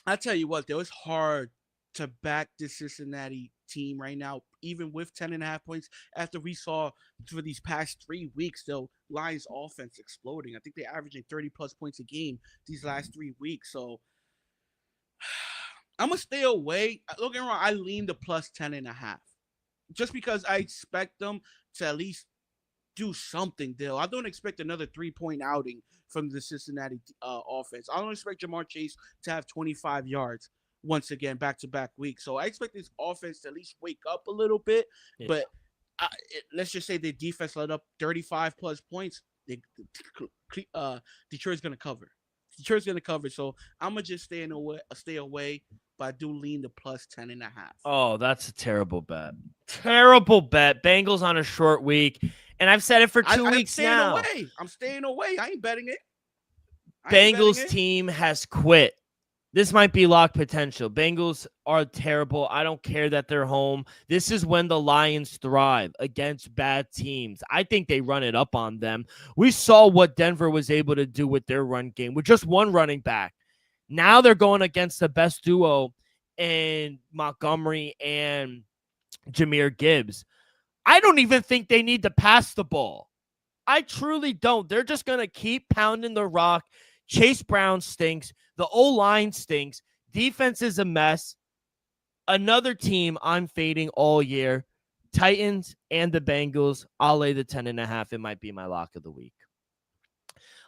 I tell you what, it was hard to back this Cincinnati team right now, even with 10.5 points, after we saw for these past 3 weeks, though, Lions offense exploding. I think they're averaging 30 plus points a game these last 3 weeks. So I'm going to stay away. Don't get me wrong, I lean the plus 10.5. Just because I expect them to at least do something, Dill. I don't expect another 3-point outing from the Cincinnati offense. I don't expect Jamar Chase to have 25 yards once again back-to-back weeks. So I expect this offense to at least wake up a little bit. Yeah. But let's just say the defense let up 35 plus points. Detroit's going to cover. So I'm going to just stay away. But I do lean the plus 10.5. Oh, that's a terrible bet. Terrible bet. Bengals on a short week. And I've said it for 2 weeks now. I'm staying away. I ain't betting it. Bengals team has quit. This might be lock potential. Bengals are terrible. I don't care that they're home. This is when the Lions thrive against bad teams. I think they run it up on them. We saw what Denver was able to do with their run game with just one running back. Now they're going against the best duo in Montgomery and Jahmyr Gibbs. I don't even think they need to pass the ball. I truly don't. They're just going to keep pounding the rock. Chase Brown stinks. The O-line stinks. Defense is a mess. Another team I'm fading all year. Titans and the Bengals. I'll lay the 10.5. It might be my lock of the week.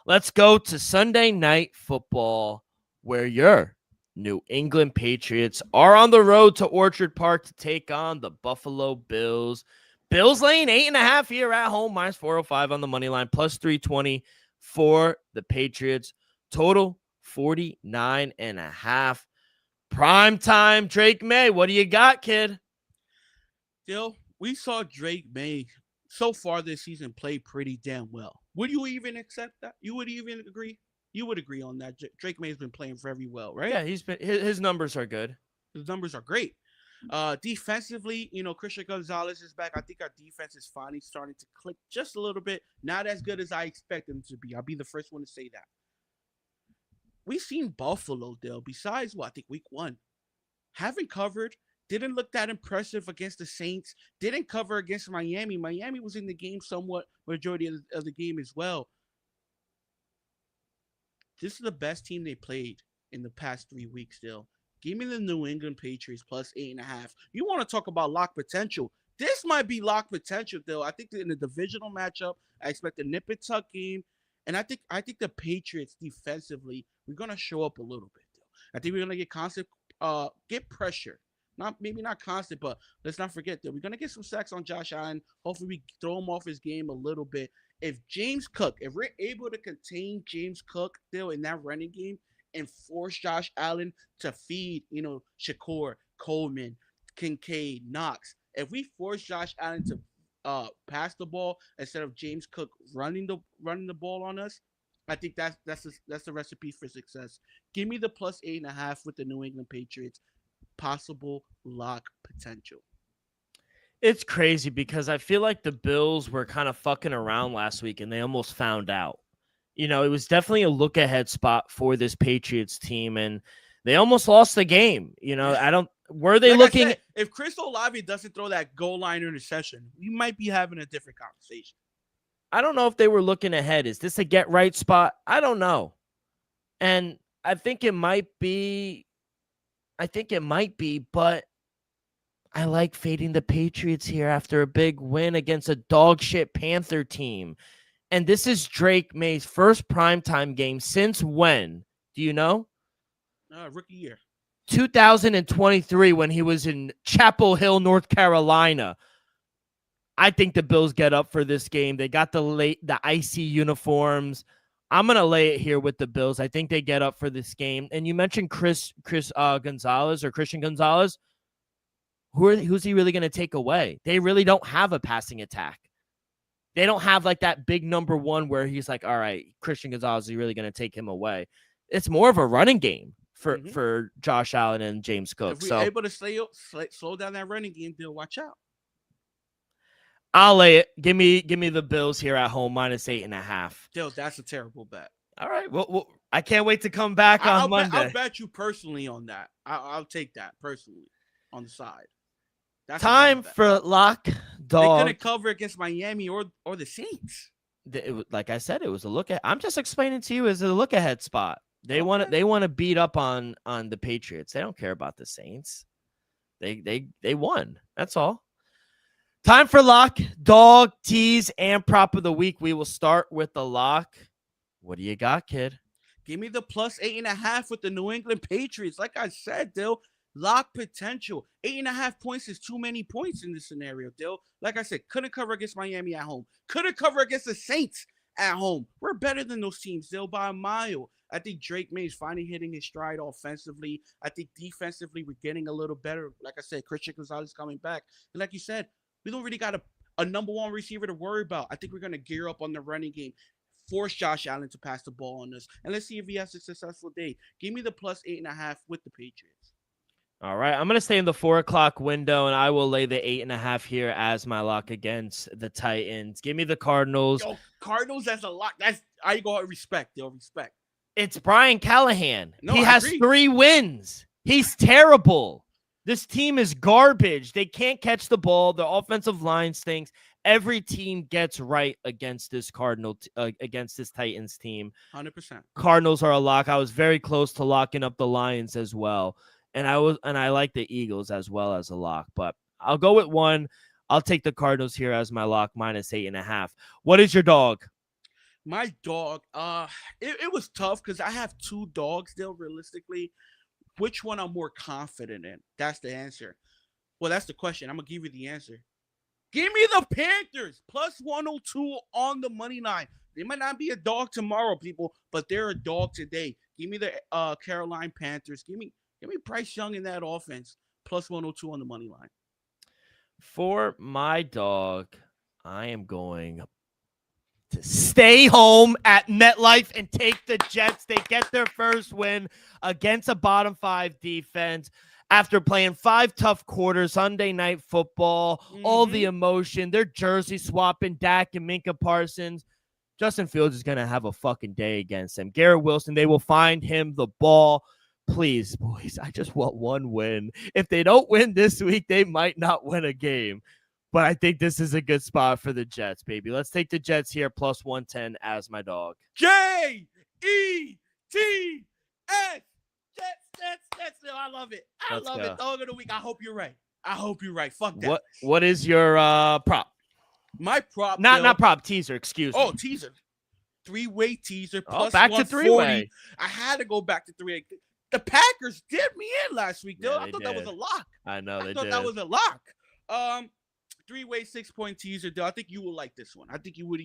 Let's go to Sunday Night Football, where your New England Patriots are on the road to Orchard Park to take on the Buffalo Bills. Bills laying 8.5 here at home, minus 405 on the money line, plus 320 for the Patriots. Total 49.5. Prime time, Drake May. What do you got, kid? Dill, we saw Drake May so far this season play pretty damn well. Would you even accept that? You would even agree? You would agree on that. Drake May has been playing very well, right? Yeah, his numbers are good. His numbers are great. Defensively, Christian Gonzalez is back. I think our defense is finally starting to click just a little bit. Not as good as I expect them to be. I'll be the first one to say that. We've seen Buffalo, Dill, besides I think week 1. Haven't covered. Didn't look that impressive against the Saints. Didn't cover against Miami. Miami was in the game somewhat majority of the game as well. This is the best team they played in the past 3 weeks, Dill. Give me the New England Patriots plus 8.5. You want to talk about lock potential? This might be lock potential, though. I think in the divisional matchup, I expect a nip and tuck game, and I think the Patriots defensively, we're gonna show up a little bit, though. I think we're gonna get pressure. Maybe not constant, but let's not forget that we're gonna get some sacks on Josh Allen. Hopefully, we throw him off his game a little bit. If we're able to contain James Cook still in that running game and force Josh Allen to feed, Shakur, Coleman, Kincaid, Knox. If we force Josh Allen to pass the ball instead of James Cook running the ball on us, I think that's the recipe for success. Give me the plus 8.5 with the New England Patriots. Possible lock potential. It's crazy because I feel like the Bills were kind of fucking around last week and they almost found out. It was definitely a look ahead spot for this Patriots team and they almost lost the game. Were they looking? If Chris Olave doesn't throw that goal line interception, we might be having a different conversation. I don't know if they were looking ahead. Is this a get right spot? I don't know. And I think it might be, but I like fading the Patriots here after a big win against a dog shit Panther team. And this is Drake May's first primetime game since when? Do you know? Rookie year. 2023 when he was in Chapel Hill, North Carolina. I think the Bills get up for this game. They got the icy uniforms. I'm going to lay it here with the Bills. I think they get up for this game. And you mentioned Christian Gonzalez. Who's he really going to take away? They really don't have a passing attack. They don't have like that big number one where he's like, all right, Christian Gonzalez is really going to take him away. It's more of a running game for Josh Allen and James Cook. If we're able to slow down that running game, they'll watch out. I'll lay it. Give me the Bills here at home, minus 8.5. Dill, that's a terrible bet. All right. Well, I can't wait to come back on Monday. I'll bet you personally on that. I'll take that personally. on the side. That's Time for lock, dog. They couldn't cover against Miami or the Saints. Like I said, it was a look at. I'm just explaining to you as a look ahead spot. They want to beat up on the Patriots. They don't care about the Saints. They won. That's all. Time for lock, dog, tease, and prop of the week. We will start with the lock. What do you got, kid? Give me the plus 8.5 with the New England Patriots. Like I said, Dill, lock potential. 8.5 points is too many points in this scenario, Dill. Like I said, couldn't cover against Miami at home. Couldn't cover against the Saints at home. We're better than those teams, Dill, by a mile. I think Drake May is finally hitting his stride offensively. I think defensively we're getting a little better. Like I said, Christian Gonzalez coming back. And like you said, we don't really got a number one receiver to worry about. I think we're going to gear up on the running game. Force Josh Allen to pass the ball on us. And let's see if he has a successful day. Give me the plus 8.5 with the Patriots. All right. I'm going to stay in the 4 o'clock window, and I will lay the 8.5 here as my lock against the Titans. Give me the Cardinals. Yo, Cardinals as a lock. That's I go respect. Yo, respect. It's Brian Callahan. No, he I has agree. 3 wins. He's terrible. This team is garbage. They can't catch the ball. The offensive line stinks. Every team gets right against this against this Titans team. 100%. Cardinals are a lock. I was very close to locking up the Lions as well. And I like the Eagles as well as a lock, but I'll go with 1. I'll take the Cardinals here as my lock minus 8.5. What is your dog? My dog, it was tough because I have 2 dogs still realistically. Which one I'm more confident in? That's the answer. Well, that's the question. I'm going to give you the answer. Give me the Panthers plus 102 on the money line. They might not be a dog tomorrow, people, but they're a dog today. Give me the Carolina Panthers. Give me Bryce Young in that offense plus 102 on the money line. For my dog, I am going to stay home at MetLife and take the Jets. They get their first win against a bottom 5 defense after playing 5 tough quarters, Sunday Night Football, all the emotion. They're jersey swapping Dak and Minka Parsons. Justin Fields is going to have a fucking day against them. Garrett Wilson, they will find him the ball. Please, boys, I just want 1 win. If they don't win this week, they might not win a game. But I think this is a good spot for the Jets, baby. Let's take the Jets here, plus 110 as my dog. Jets. I love it. I love it. Dog of the week. I hope you're right. Fuck that. What is your prop? My prop. Not prop, teaser, excuse me. Oh, teaser. 3-way teaser plus back 140. to 3-way. I had to go back to 3-way. The Packers did me in last week, though. I thought that was a lock. I know they did. I thought that was a lock. 3-way 6-point teaser, though. I think you will like this one. I think you would.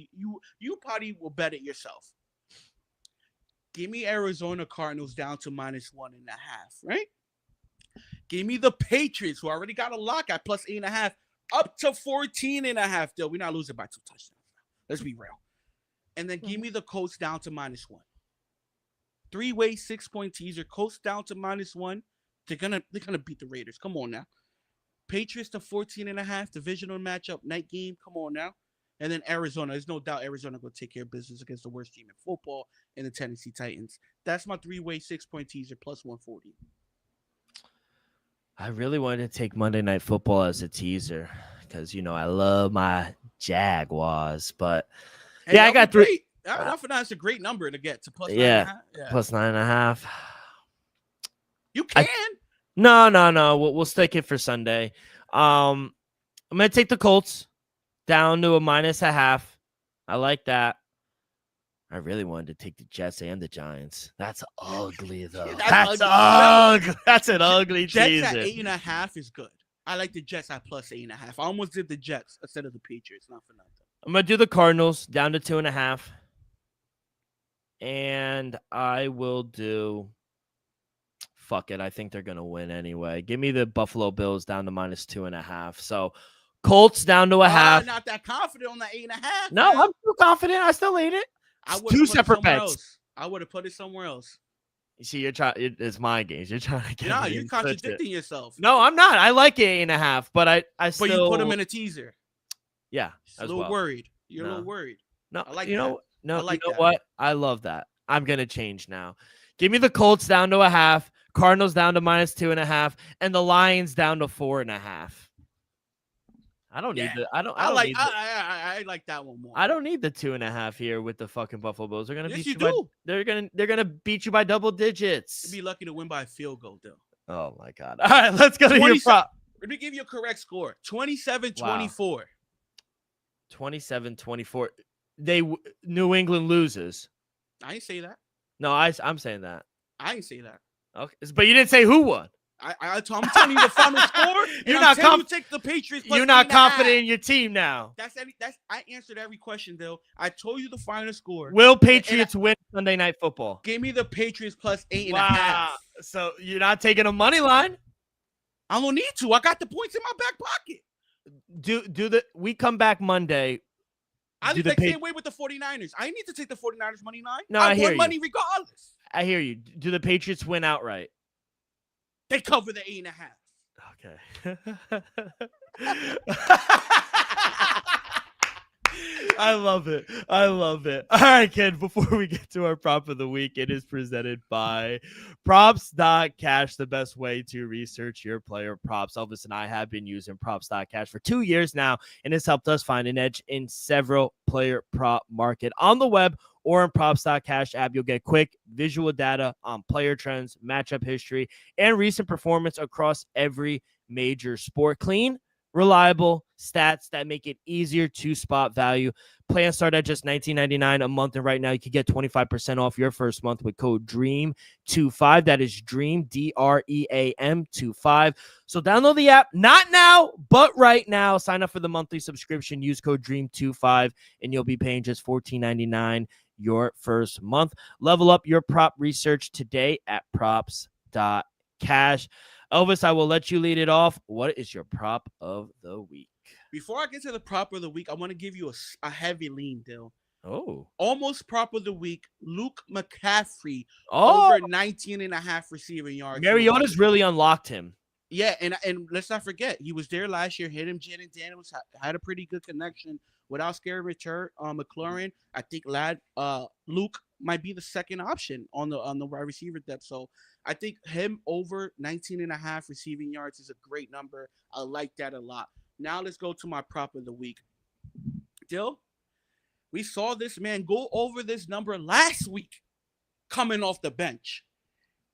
You probably will bet it yourself. Give me Arizona Cardinals down to minus 1.5, right? Give me the Patriots, who already got a lock at plus 8.5, up to 14.5. Though we're not losing by 2 touchdowns. Let's be real. And then give me the Colts down to minus 1. 3-way 6-point teaser. Colts down to minus 1. They're gonna beat the Raiders. Come on now. Patriots to 14.5. Divisional matchup. Night game. Come on now. And then Arizona. There's no doubt Arizona going to take care of business against the worst team in football in the Tennessee Titans. That's my 3-way 6-point teaser plus 140. I really wanted to take Monday Night Football as a teaser because, I love my Jaguars. But, hey, I got 3. That's a great number to get to plus 9.5. Yeah, plus 9.5. You can. No. We'll stick it for Sunday. I'm going to take the Colts down to a -0.5. I like that. I really wanted to take the Jets and the Giants. That's ugly, though. That's ugly. That's an ugly teaser. Jets at 8.5 is good. I like the Jets at plus 8.5. I almost did the Jets instead of the Patriots. Not for nothing. I'm going to do the Cardinals down to 2.5. And I will do... Fuck it. I think they're going to win anyway. Give me the Buffalo Bills down to -2.5. So... Colts down to a half. Not that confident on that 8.5. No, I'm too confident. I still ate it. Two separate bets. I would have put it somewhere else. You see, you're trying. It's my games. You're trying to get. No, you're contradicting yourself. No, I'm not. I like it 8.5, but I still. But you put them in a teaser. Yeah, a little worried. You're a little worried. No, I like you know. That. No, I like you know what? I love that. I'm gonna change now. Give me the Colts down to a half. Cardinals down to -2.5, and the Lions down to 4.5. I don't need the. I like that one more. I don't need the 2.5 here with the fucking Buffalo Bills. They're gonna Yes, beat you you by. do. They're gonna beat you by double digits. You'd be lucky to win by a field goal, though. Oh my god! All right, let's go to your prop. Let me give you a correct score: 27-24. Wow. 27-24. New England loses. I ain't say that. No, I'm saying that. I ain't say that. Okay, but you didn't say who won. I'm telling you the final score. You're not confident. Take the Patriots. You're not confident in your team now. I answered every question, though. I told you the final score. Will Patriots win Sunday Night Football? Give me the Patriots plus 8.5. So you're not taking a money line? I don't need to. I got the points in my back pocket. We come back Monday. I think the same way with the 49ers. I need to take the 49ers money line. No, I won money regardless. I hear you. Do the Patriots win outright? They cover the 8.5. Okay. I love it. All right, kid, before we get to our prop of the week, it is presented by Props.Cash, the best way to research your player props. Elvis and I have been using Props.Cash for 2 years now, and it's helped us find an edge in several player prop market. On the web or in Props.Cash app, you'll get quick visual data on player trends, matchup history, and recent performance across every major sport. Clean, reliable stats that make it easier to spot value. Plans start at just $19.99 a month, and right now you can get 25% off your first month with code DREAM25. That is DREAM, DREAM 25. So download the app, not now, but right now. Sign up for the monthly subscription. Use code DREAM25, and you'll be paying just $14.99 your first month. Level up your prop research today at Props.Cash. Elvis, I will let you lead it off. What is your prop of the week? Before I get to the prop of the week, I want to give you a heavy lean, Dill. Oh. Almost prop of the week, Luke McCaffrey, over 19.5 receiving yards. Mariota's really unlocked him. Yeah, and let's not forget, he was there last year, hit him. Jaden Daniels had a pretty good connection without scary return. McLaurin, I think Luke might be the second option on the wide receiver depth. So I think him over 19.5 receiving yards is a great number. I like that a lot. Now let's go to my prop of the week. Dill, we saw this man go over this number last week coming off the bench.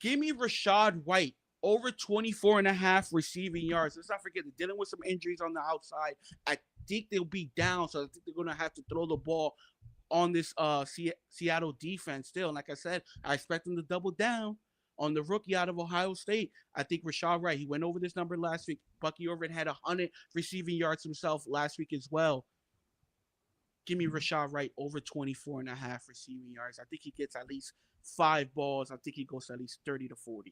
Give me Rachaad White over 24.5 receiving yards. Let's not forget, they're dealing with some injuries on the outside. I think they'll be down, so I think they're going to have to throw the ball on this Seattle defense still. And like I said, I expect them to double down on the rookie out of Ohio State. I think Rachaad White, he went over this number last week. Bucky Orvin had 100 receiving yards himself last week as well. Give me Rachaad White over 24.5 receiving yards. I think he gets at least 5 balls. I think he goes to at least 30 to 40.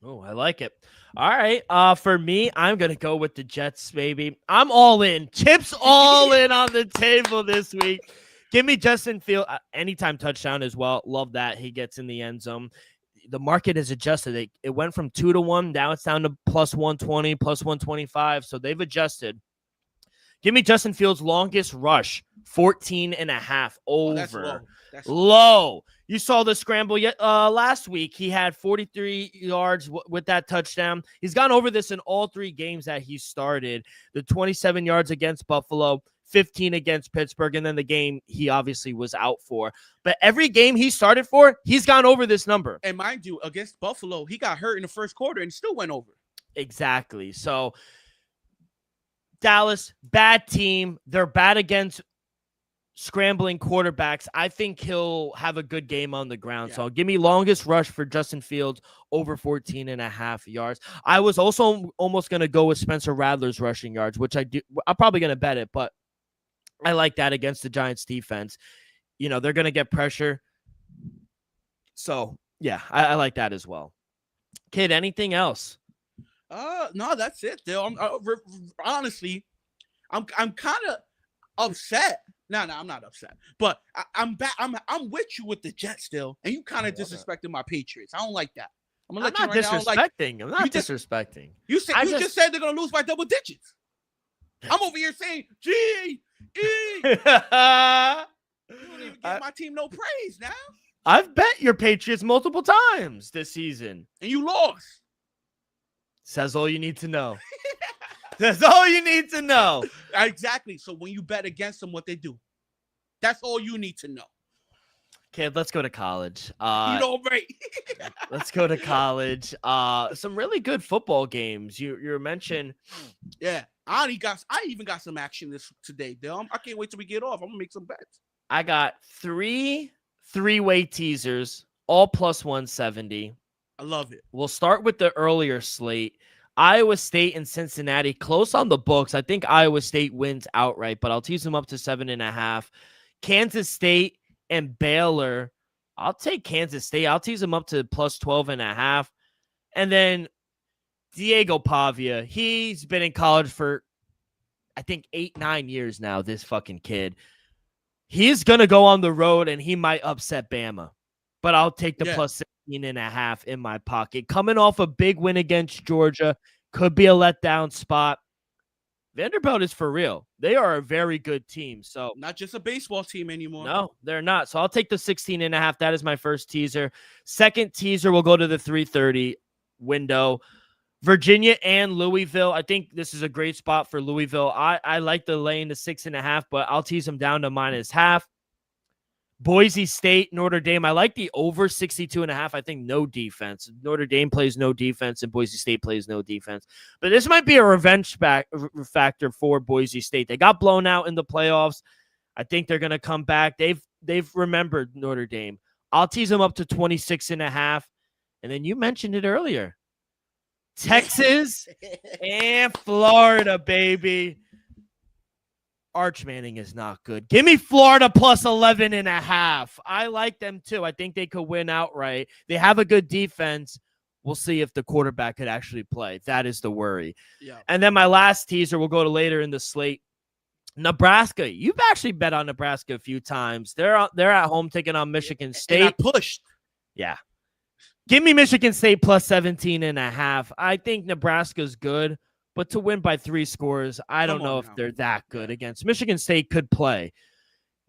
Oh, I like it. All right. For me, I'm going to go with the Jets, baby. I'm all in. Chips all in on the table this week. Give me Justin Fields. Anytime touchdown as well. Love that. He gets in the end zone. The market has adjusted. It went from 2-1. Now it's down to plus 120, plus 125. So they've adjusted. Give me Justin Fields' longest rush, 14.5 over. That's low. Low. You saw the scramble last week. He had 43 yards with that touchdown. He's gone over this in all 3 games that he started. The 27 yards against Buffalo, 15 against Pittsburgh, and then the game he obviously was out for. But every game he started for, he's gone over this number. And mind you, against Buffalo, he got hurt in the first quarter and still went over. Exactly. So Dallas, bad team. They're bad against scrambling quarterbacks. I think he'll have a good game on the ground. Yeah. So give me longest rush for Justin Fields over 14.5 yards. I was also almost going to go with Spencer Rattler's rushing yards, which I'm probably going to bet it, but I like that against the Giants defense. You know, they're going to get pressure. So yeah, I like that as well. Kid, anything else? No, that's it. Honestly, I'm kind of upset. No, I'm not upset. But I'm back. I'm with you with the Jets still, and you kind of disrespecting my Patriots. I don't like that. I'm not disrespecting. I'm not disrespecting. You just said they're gonna lose by double digits. I'm over here saying G-E. You don't even give my team no praise now. I've bet your Patriots multiple times this season. And you lost. Says all you need to know. That's all you need to know. Exactly. So when you bet against them, what they do. That's all you need to know. Kid, let's go to college. You know, right? Let's go to college. Some really good football games. You mentioned. Yeah. I even got some action today, Dale. I can't wait till we get off. I'm gonna make some bets. I got three-way teasers, all plus 170. I love it. We'll start with the earlier slate. Iowa State and Cincinnati, close on the books. I think Iowa State wins outright, but I'll tease them up to 7.5. Kansas State and Baylor, I'll take Kansas State. I'll tease them up to plus 12.5. And then Diego Pavia, he's been in college for, I think, 8-9 years now, this fucking kid. He's going to go on the road, and he might upset Bama. But I'll take the plus 16.5 in my pocket. Coming off a big win against Georgia, could be a letdown spot. Vanderbilt is for real. They are a very good team. So not just a baseball team anymore. No, they're not. So I'll take the 16.5. That is my first teaser. Second teaser will go to the 3:30 window. Virginia and Louisville. I think this is a great spot for Louisville. I like the lane to 6.5, but I'll tease them down to -0.5. Boise State, Notre Dame. I like the over 62.5. I think no defense. Notre Dame plays no defense, and Boise State plays no defense. But this might be a revenge factor for Boise State. They got blown out in the playoffs. I think they're going to come back. They've remembered Notre Dame. I'll tease them up to 26.5. And then you mentioned it earlier. Texas and Florida, baby. Arch Manning is not good. Give me Florida plus 11.5. I like them too. I think they could win outright. They have a good defense. We'll see if the quarterback could actually play. That is the worry. Yeah. And then my last teaser will go to later in the slate. Nebraska. You've actually bet on Nebraska a few times. They're at home taking on Michigan State. And I pushed. Yeah. Give me Michigan State plus 17.5. I think Nebraska's good, but to win by 3 scores, I don't know if they're that good against Michigan State. Could play.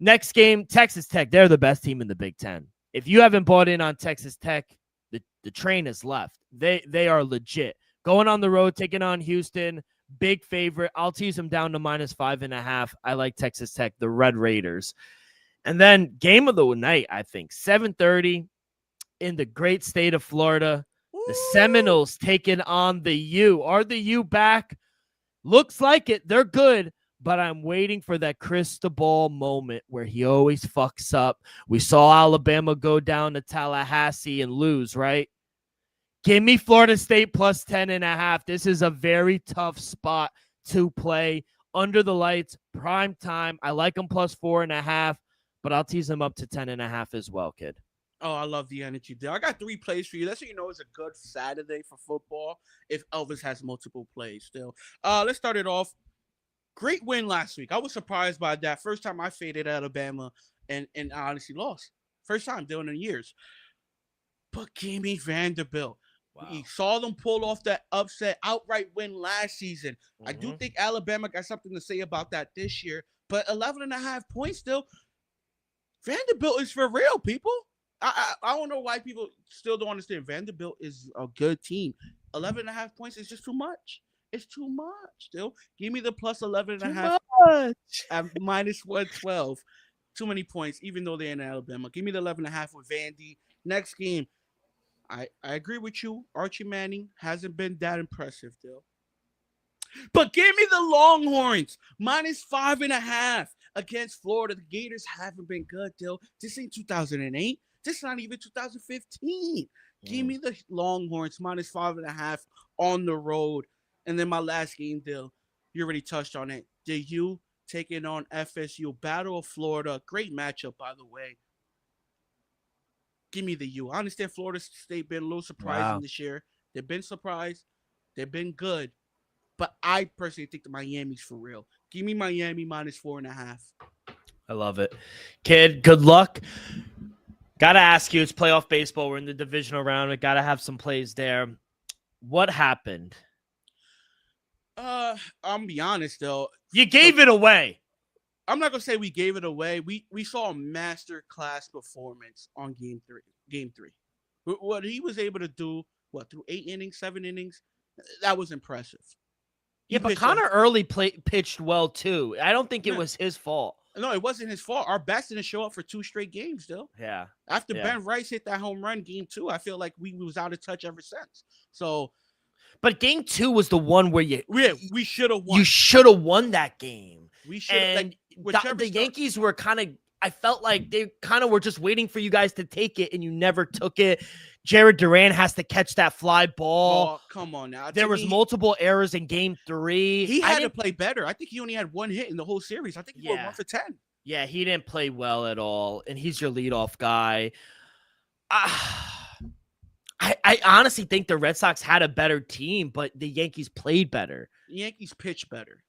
Next game, Texas Tech. They're the best team in the Big Ten. If you haven't bought in on Texas Tech, the train has left. They are legit. Going on the road, taking on Houston, big favorite. I'll tease them down to -5.5. I like Texas Tech, the Red Raiders. And then game of the night, I think, 7:30 in the great state of Florida. The Seminoles taking on the U. Are the U back? Looks like it. They're good, but I'm waiting for that Cristobal moment where he always fucks up. We saw Alabama go down to Tallahassee and lose, right? Give me Florida State plus 10.5. This is a very tough spot to play. Under the lights, prime time. I like them plus 4.5, but I'll tease them up to 10.5 as well, kid. Oh, I love the energy there. I got 3 plays for you. That's how you know it's a good Saturday for football if Elvis has multiple plays still. Let's start it off. Great win last week. I was surprised by that. First time I faded Alabama and I honestly lost. First time doing it in years. But give me Vanderbilt. Wow. We saw them pull off that upset outright win last season. I do think Alabama got something to say about that this year. But 11.5 points still. Vanderbilt is for real, people. I don't know why people still don't understand. Vanderbilt is a good team. 11.5 points is just too much. It's too much. Still, give me the plus 11.5 at -112. Too many points, even though they're in Alabama. Give me the 11.5 with Vandy. Next game, I agree with you. Archie Manning hasn't been that impressive, Dill. But give me the Longhorns -5.5 against Florida. The Gators haven't been good, Dill. This ain't 2008. This is not even 2015. Give me the Longhorns -5.5 on the road. And then my last game, Dill, you already touched on it. The U taking on FSU. Battle of Florida. Great matchup, by the way. Give me the U. I understand Florida State been a little surprising this year. They've been surprised. They've been good. But I personally think the Miami's for real. Give me Miami -4.5. I love it. Kid, good luck. Gotta ask you, it's playoff baseball. We're in the divisional round. We gotta have some plays there. What happened? I'm gonna be honest though. You gave it away. I'm not gonna say we gave it away. We saw a master class performance on game three. What he was able to do, through 8 innings, 7 innings, that was impressive. Yeah, but Connor early pitched well too. I don't think it was his fault. No, it wasn't his fault. Our bats didn't show up for 2 straight games, though. Yeah. After Ben Rice hit that home run game 2, I feel like we was out of touch ever since. So, but game 2 was the one where we should have won. You should have won that game. We should have. The Yankees were kind of. I felt like they kind of were just waiting for you guys to take it, and you never took it. Jared Duran has to catch that fly ball. Oh, come on now. There was multiple errors in game 3. He had to play better. I think he only had 1 hit in the whole series. I think he went 1 for 10. Yeah, he didn't play well at all, and he's your leadoff guy. I honestly think the Red Sox had a better team, but the Yankees played better. The Yankees pitched better.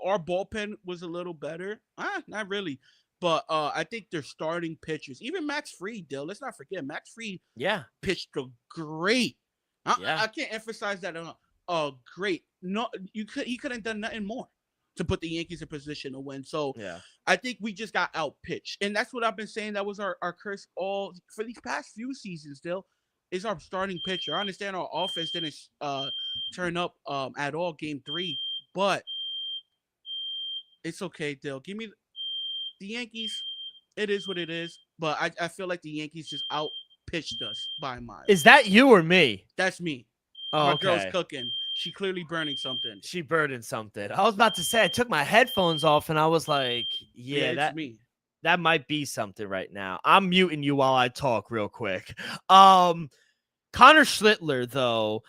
Our bullpen was a little better. Not really. But I think their starting pitchers, even Max Fried, Dill, let's not forget, Max Fried pitched great. I can't emphasize that enough. Great. No, he couldn't have done nothing more to put the Yankees in position to win. So I think we just got out-pitched. And that's what I've been saying. That was our curse all for these past few seasons, Dill, is our starting pitcher. I understand our offense didn't turn up at all game 3, but it's okay, Dill. Give me the Yankees, it is what it is, but I feel like the Yankees just out-pitched us by a mile. Is that you or me? That's me. Oh, My girl's cooking. She clearly burning something. She burning something. I was about to say, I took my headphones off, and I was like, that's me. That might be something right now. I'm muting you while I talk real quick. Connor Schlittler, though,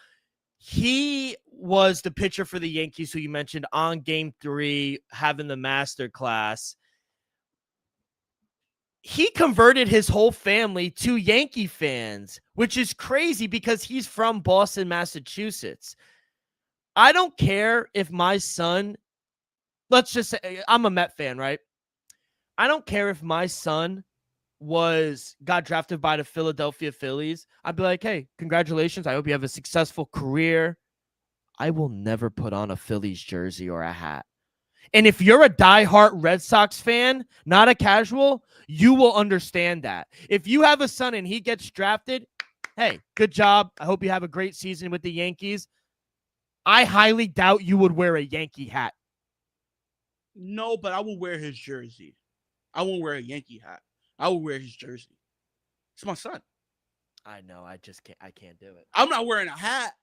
he was the pitcher for the Yankees who you mentioned on game 3, having the master class. He converted his whole family to Yankee fans, which is crazy because he's from Boston, Massachusetts. I don't care if my son, let's just say, I'm a Met fan, right? I don't care if my son got drafted by the Philadelphia Phillies. I'd be like, hey, congratulations. I hope you have a successful career. I will never put on a Phillies jersey or a hat. And if you're a diehard Red Sox fan, not a casual, you will understand that. If you have a son and he gets drafted, hey, good job. I hope you have a great season with the Yankees. I highly doubt you would wear a Yankee hat. No, but I will wear his jersey. I won't wear a Yankee hat. I will wear his jersey. It's my son. I know. I can't do it. I'm not wearing a hat.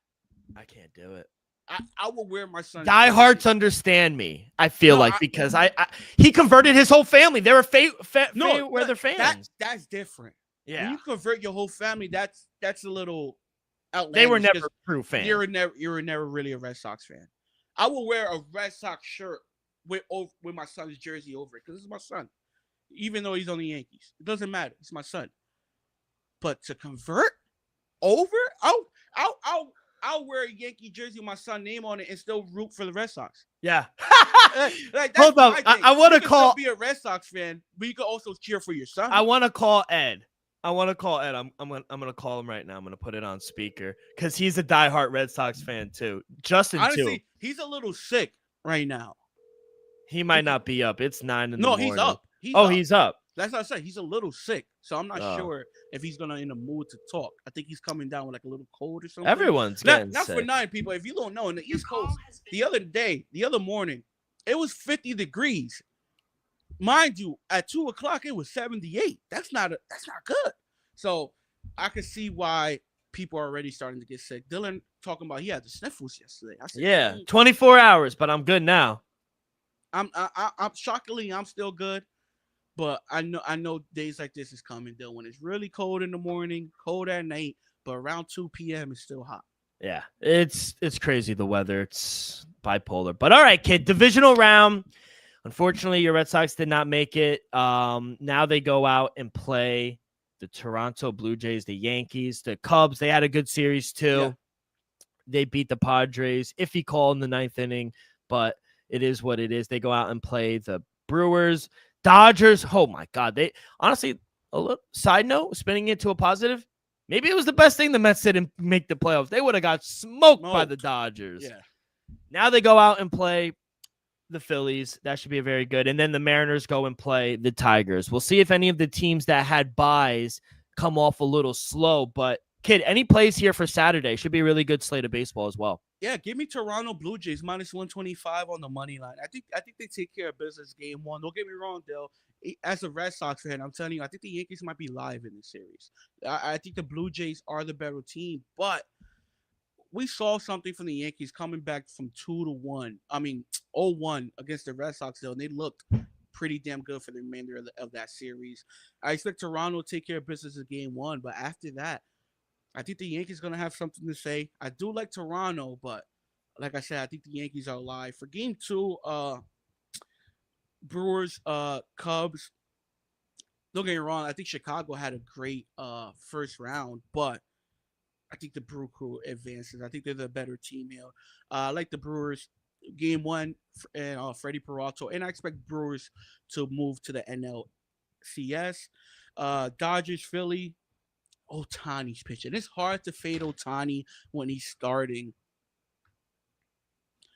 I can't do it. I will wear my son's diehards understand me. I feel because he converted his whole family. They were where they're fans. That's different. Yeah, when you convert your whole family, that's a little outlandish. They were never true fans. You were never really a Red Sox fan. I will wear a Red Sox shirt with my son's jersey over it because this is my son. Even though he's on the Yankees, it doesn't matter. It's my son. But to convert over, I'll wear a Yankee jersey with my son's name on it and still root for the Red Sox. Yeah. Hold on. I want to call. Be a Red Sox fan, but you can also cheer for your son. I want to call Ed. I'm gonna call him right now. I'm gonna put it on speaker because he's a diehard Red Sox fan too. Justin honestly, too. He's a little sick right now. He might not be up. It's 9 in the morning. No, he's up. He's up. That's what I said. He's a little sick, so I'm not sure if he's in the mood to talk. I think he's coming down with like a little cold or something. Everyone's getting not sick. For 9 people. If you don't know, in the East Coast, the other morning, it was 50 degrees. Mind you, at 2:00 it was 78. That's not good. So I could see why people are already starting to get sick. Dylan talking about he had the sniffles yesterday. I said, 24 hours, but I'm good now. I'm shockingly, I'm still good. But I know days like this is coming, though, when it's really cold in the morning, cold at night, but around 2 p.m. it's still hot. Yeah, it's crazy, the weather. It's bipolar. But all right, kid, divisional round. Unfortunately, your Red Sox did not make it. Now they go out and play the Toronto Blue Jays, the Yankees, the Cubs. They had a good series, too. Yeah. They beat the Padres. Iffy call in the 9th inning, but it is what it is. They go out and play the Brewers. Dodgers, oh my God. They honestly, a little side note, spinning it to a positive. Maybe it was the best thing the Mets didn't make the playoffs. They would have got smoked by the Dodgers. Yeah. Now they go out and play the Phillies. That should be a very good. And then the Mariners go and play the Tigers. We'll see if any of the teams that had buys come off a little slow. But, Kid, any plays here for Saturday? Should be a really good slate of baseball as well. Yeah, give me Toronto Blue Jays minus 125 on the money line. I think they take care of business game one. Don't get me wrong, Dale. As a Red Sox fan, I'm telling you, I think the Yankees might be live in this series. I think the Blue Jays are the better team, but we saw something from the Yankees coming back from 2-1. I mean, 0-1 against the Red Sox, though, and they looked pretty damn good for the remainder of that series. I expect Toronto to take care of business in game one, but after that, I think the Yankees going to have something to say. I do like Toronto, but like I said, I think the Yankees are live. For game two, Brewers, Cubs. Don't get me wrong. I think Chicago had a great first round, but I think the Brew Crew advances. I think they're the better team here. I like the Brewers. Game one, and Freddie Peralta. And I expect Brewers to move to the NLCS. Dodgers, Philly. Ohtani's pitching. It's hard to fade Ohtani when he's starting.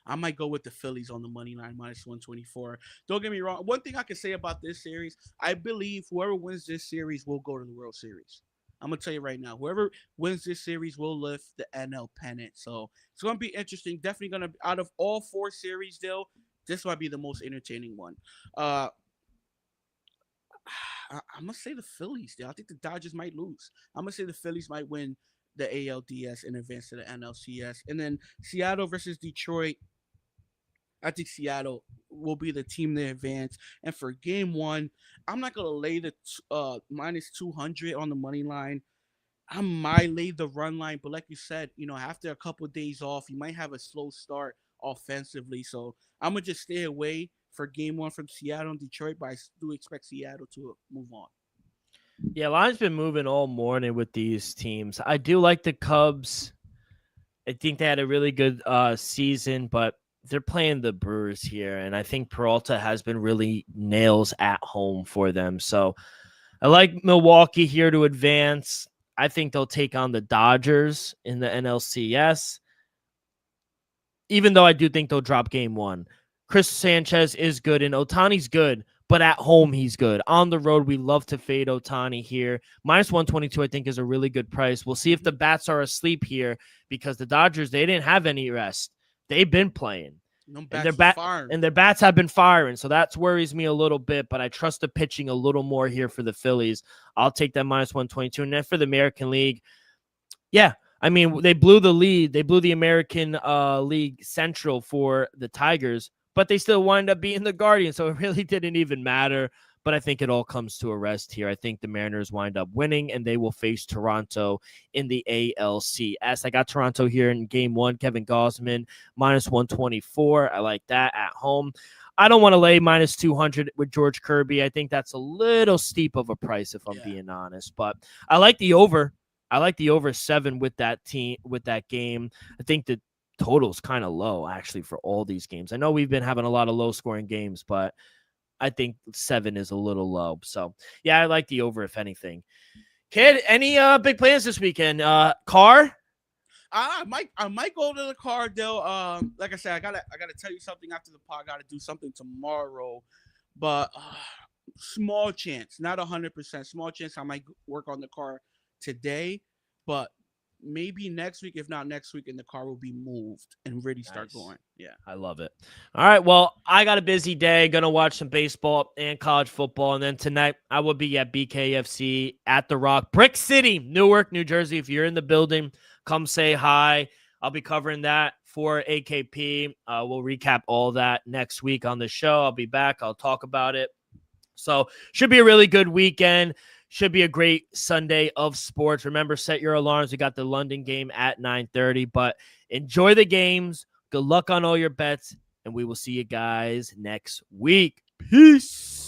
I might go with the Phillies on the money line minus 124. Don't get me wrong. One thing I can say about this series, I believe whoever wins this series will go to the World Series. I'm going to tell you right now, whoever wins this series will lift the NL pennant. So it's going to be interesting. Definitely going to, out of all four series, though, this might be the most entertaining one. I'm going to say the Phillies, though. I think the Dodgers might lose. I'm going to say the Phillies might win the ALDS and advance to the NLCS. And then Seattle versus Detroit. I think Seattle will be the team to advance. And for game one, I'm not going to lay the minus 200 on the money line. I might lay the run line. But like you said, after a couple of days off, you might have a slow start offensively. So I'm going to just stay away for game one from Seattle and Detroit. But I do expect Seattle to move on. Yeah, line's been moving all morning with these teams. I do like the Cubs. I think they had a really good season, but they're playing the Brewers here, and I think Peralta has been really nails at home for them. So I like Milwaukee here to advance. I think they'll take on the Dodgers in the NLCS, even though I do think they'll drop game one. Chris Sanchez is good, and Ohtani's good, but at home he's good. On the road, we love to fade Ohtani here. Minus 122, I think, is a really good price. We'll see if the bats are asleep here because the Dodgers, they didn't have any rest. They've been playing. And their bats have been firing, so that worries me a little bit, but I trust the pitching a little more here for the Phillies. I'll take that minus 122. And then for the American League, yeah, I mean, they blew the lead. They blew the American League Central for the Tigers, but they still wind up beating the Guardians, so it really didn't even matter. But I think it all comes to a rest here. I think the Mariners wind up winning, and they will face Toronto in the ALCS. I got Toronto here in game one. Kevin Gausman, minus 124. I like that at home. I don't want to lay minus 200 with George Kirby. I think that's a little steep of a price, if I'm being honest. But I like the over. I like the over 7 with that team, with that game. I think the total's kind of low, actually, for all these games. I know we've been having a lot of low-scoring games, but I think 7 is a little low. So, yeah, I like the over, if anything. Kid, any big plans this weekend? Car? I might go to the car, though. Like I said, I gotta tell you something after the pod. I gotta do something tomorrow, but small chance, not 100%. Small chance I might work on the car today, but maybe next week. If not next week, and the car will be moved and really start going. Yeah, I love it. All right, well, I got a busy day. Gonna watch some baseball and college football, and then tonight I will be at BKFC at the Rock, Brick City, Newark, New Jersey. If you're in the building, come say hi. I'll be covering that for AKP. We'll recap all that next week on the show. I'll be back. I'll talk about it. So should be a really good weekend. Should be a great Sunday of sports. Remember, set your alarms. We got the London game at 9:30, but enjoy the games. Good luck on all your bets, and we will see you guys next week. Peace.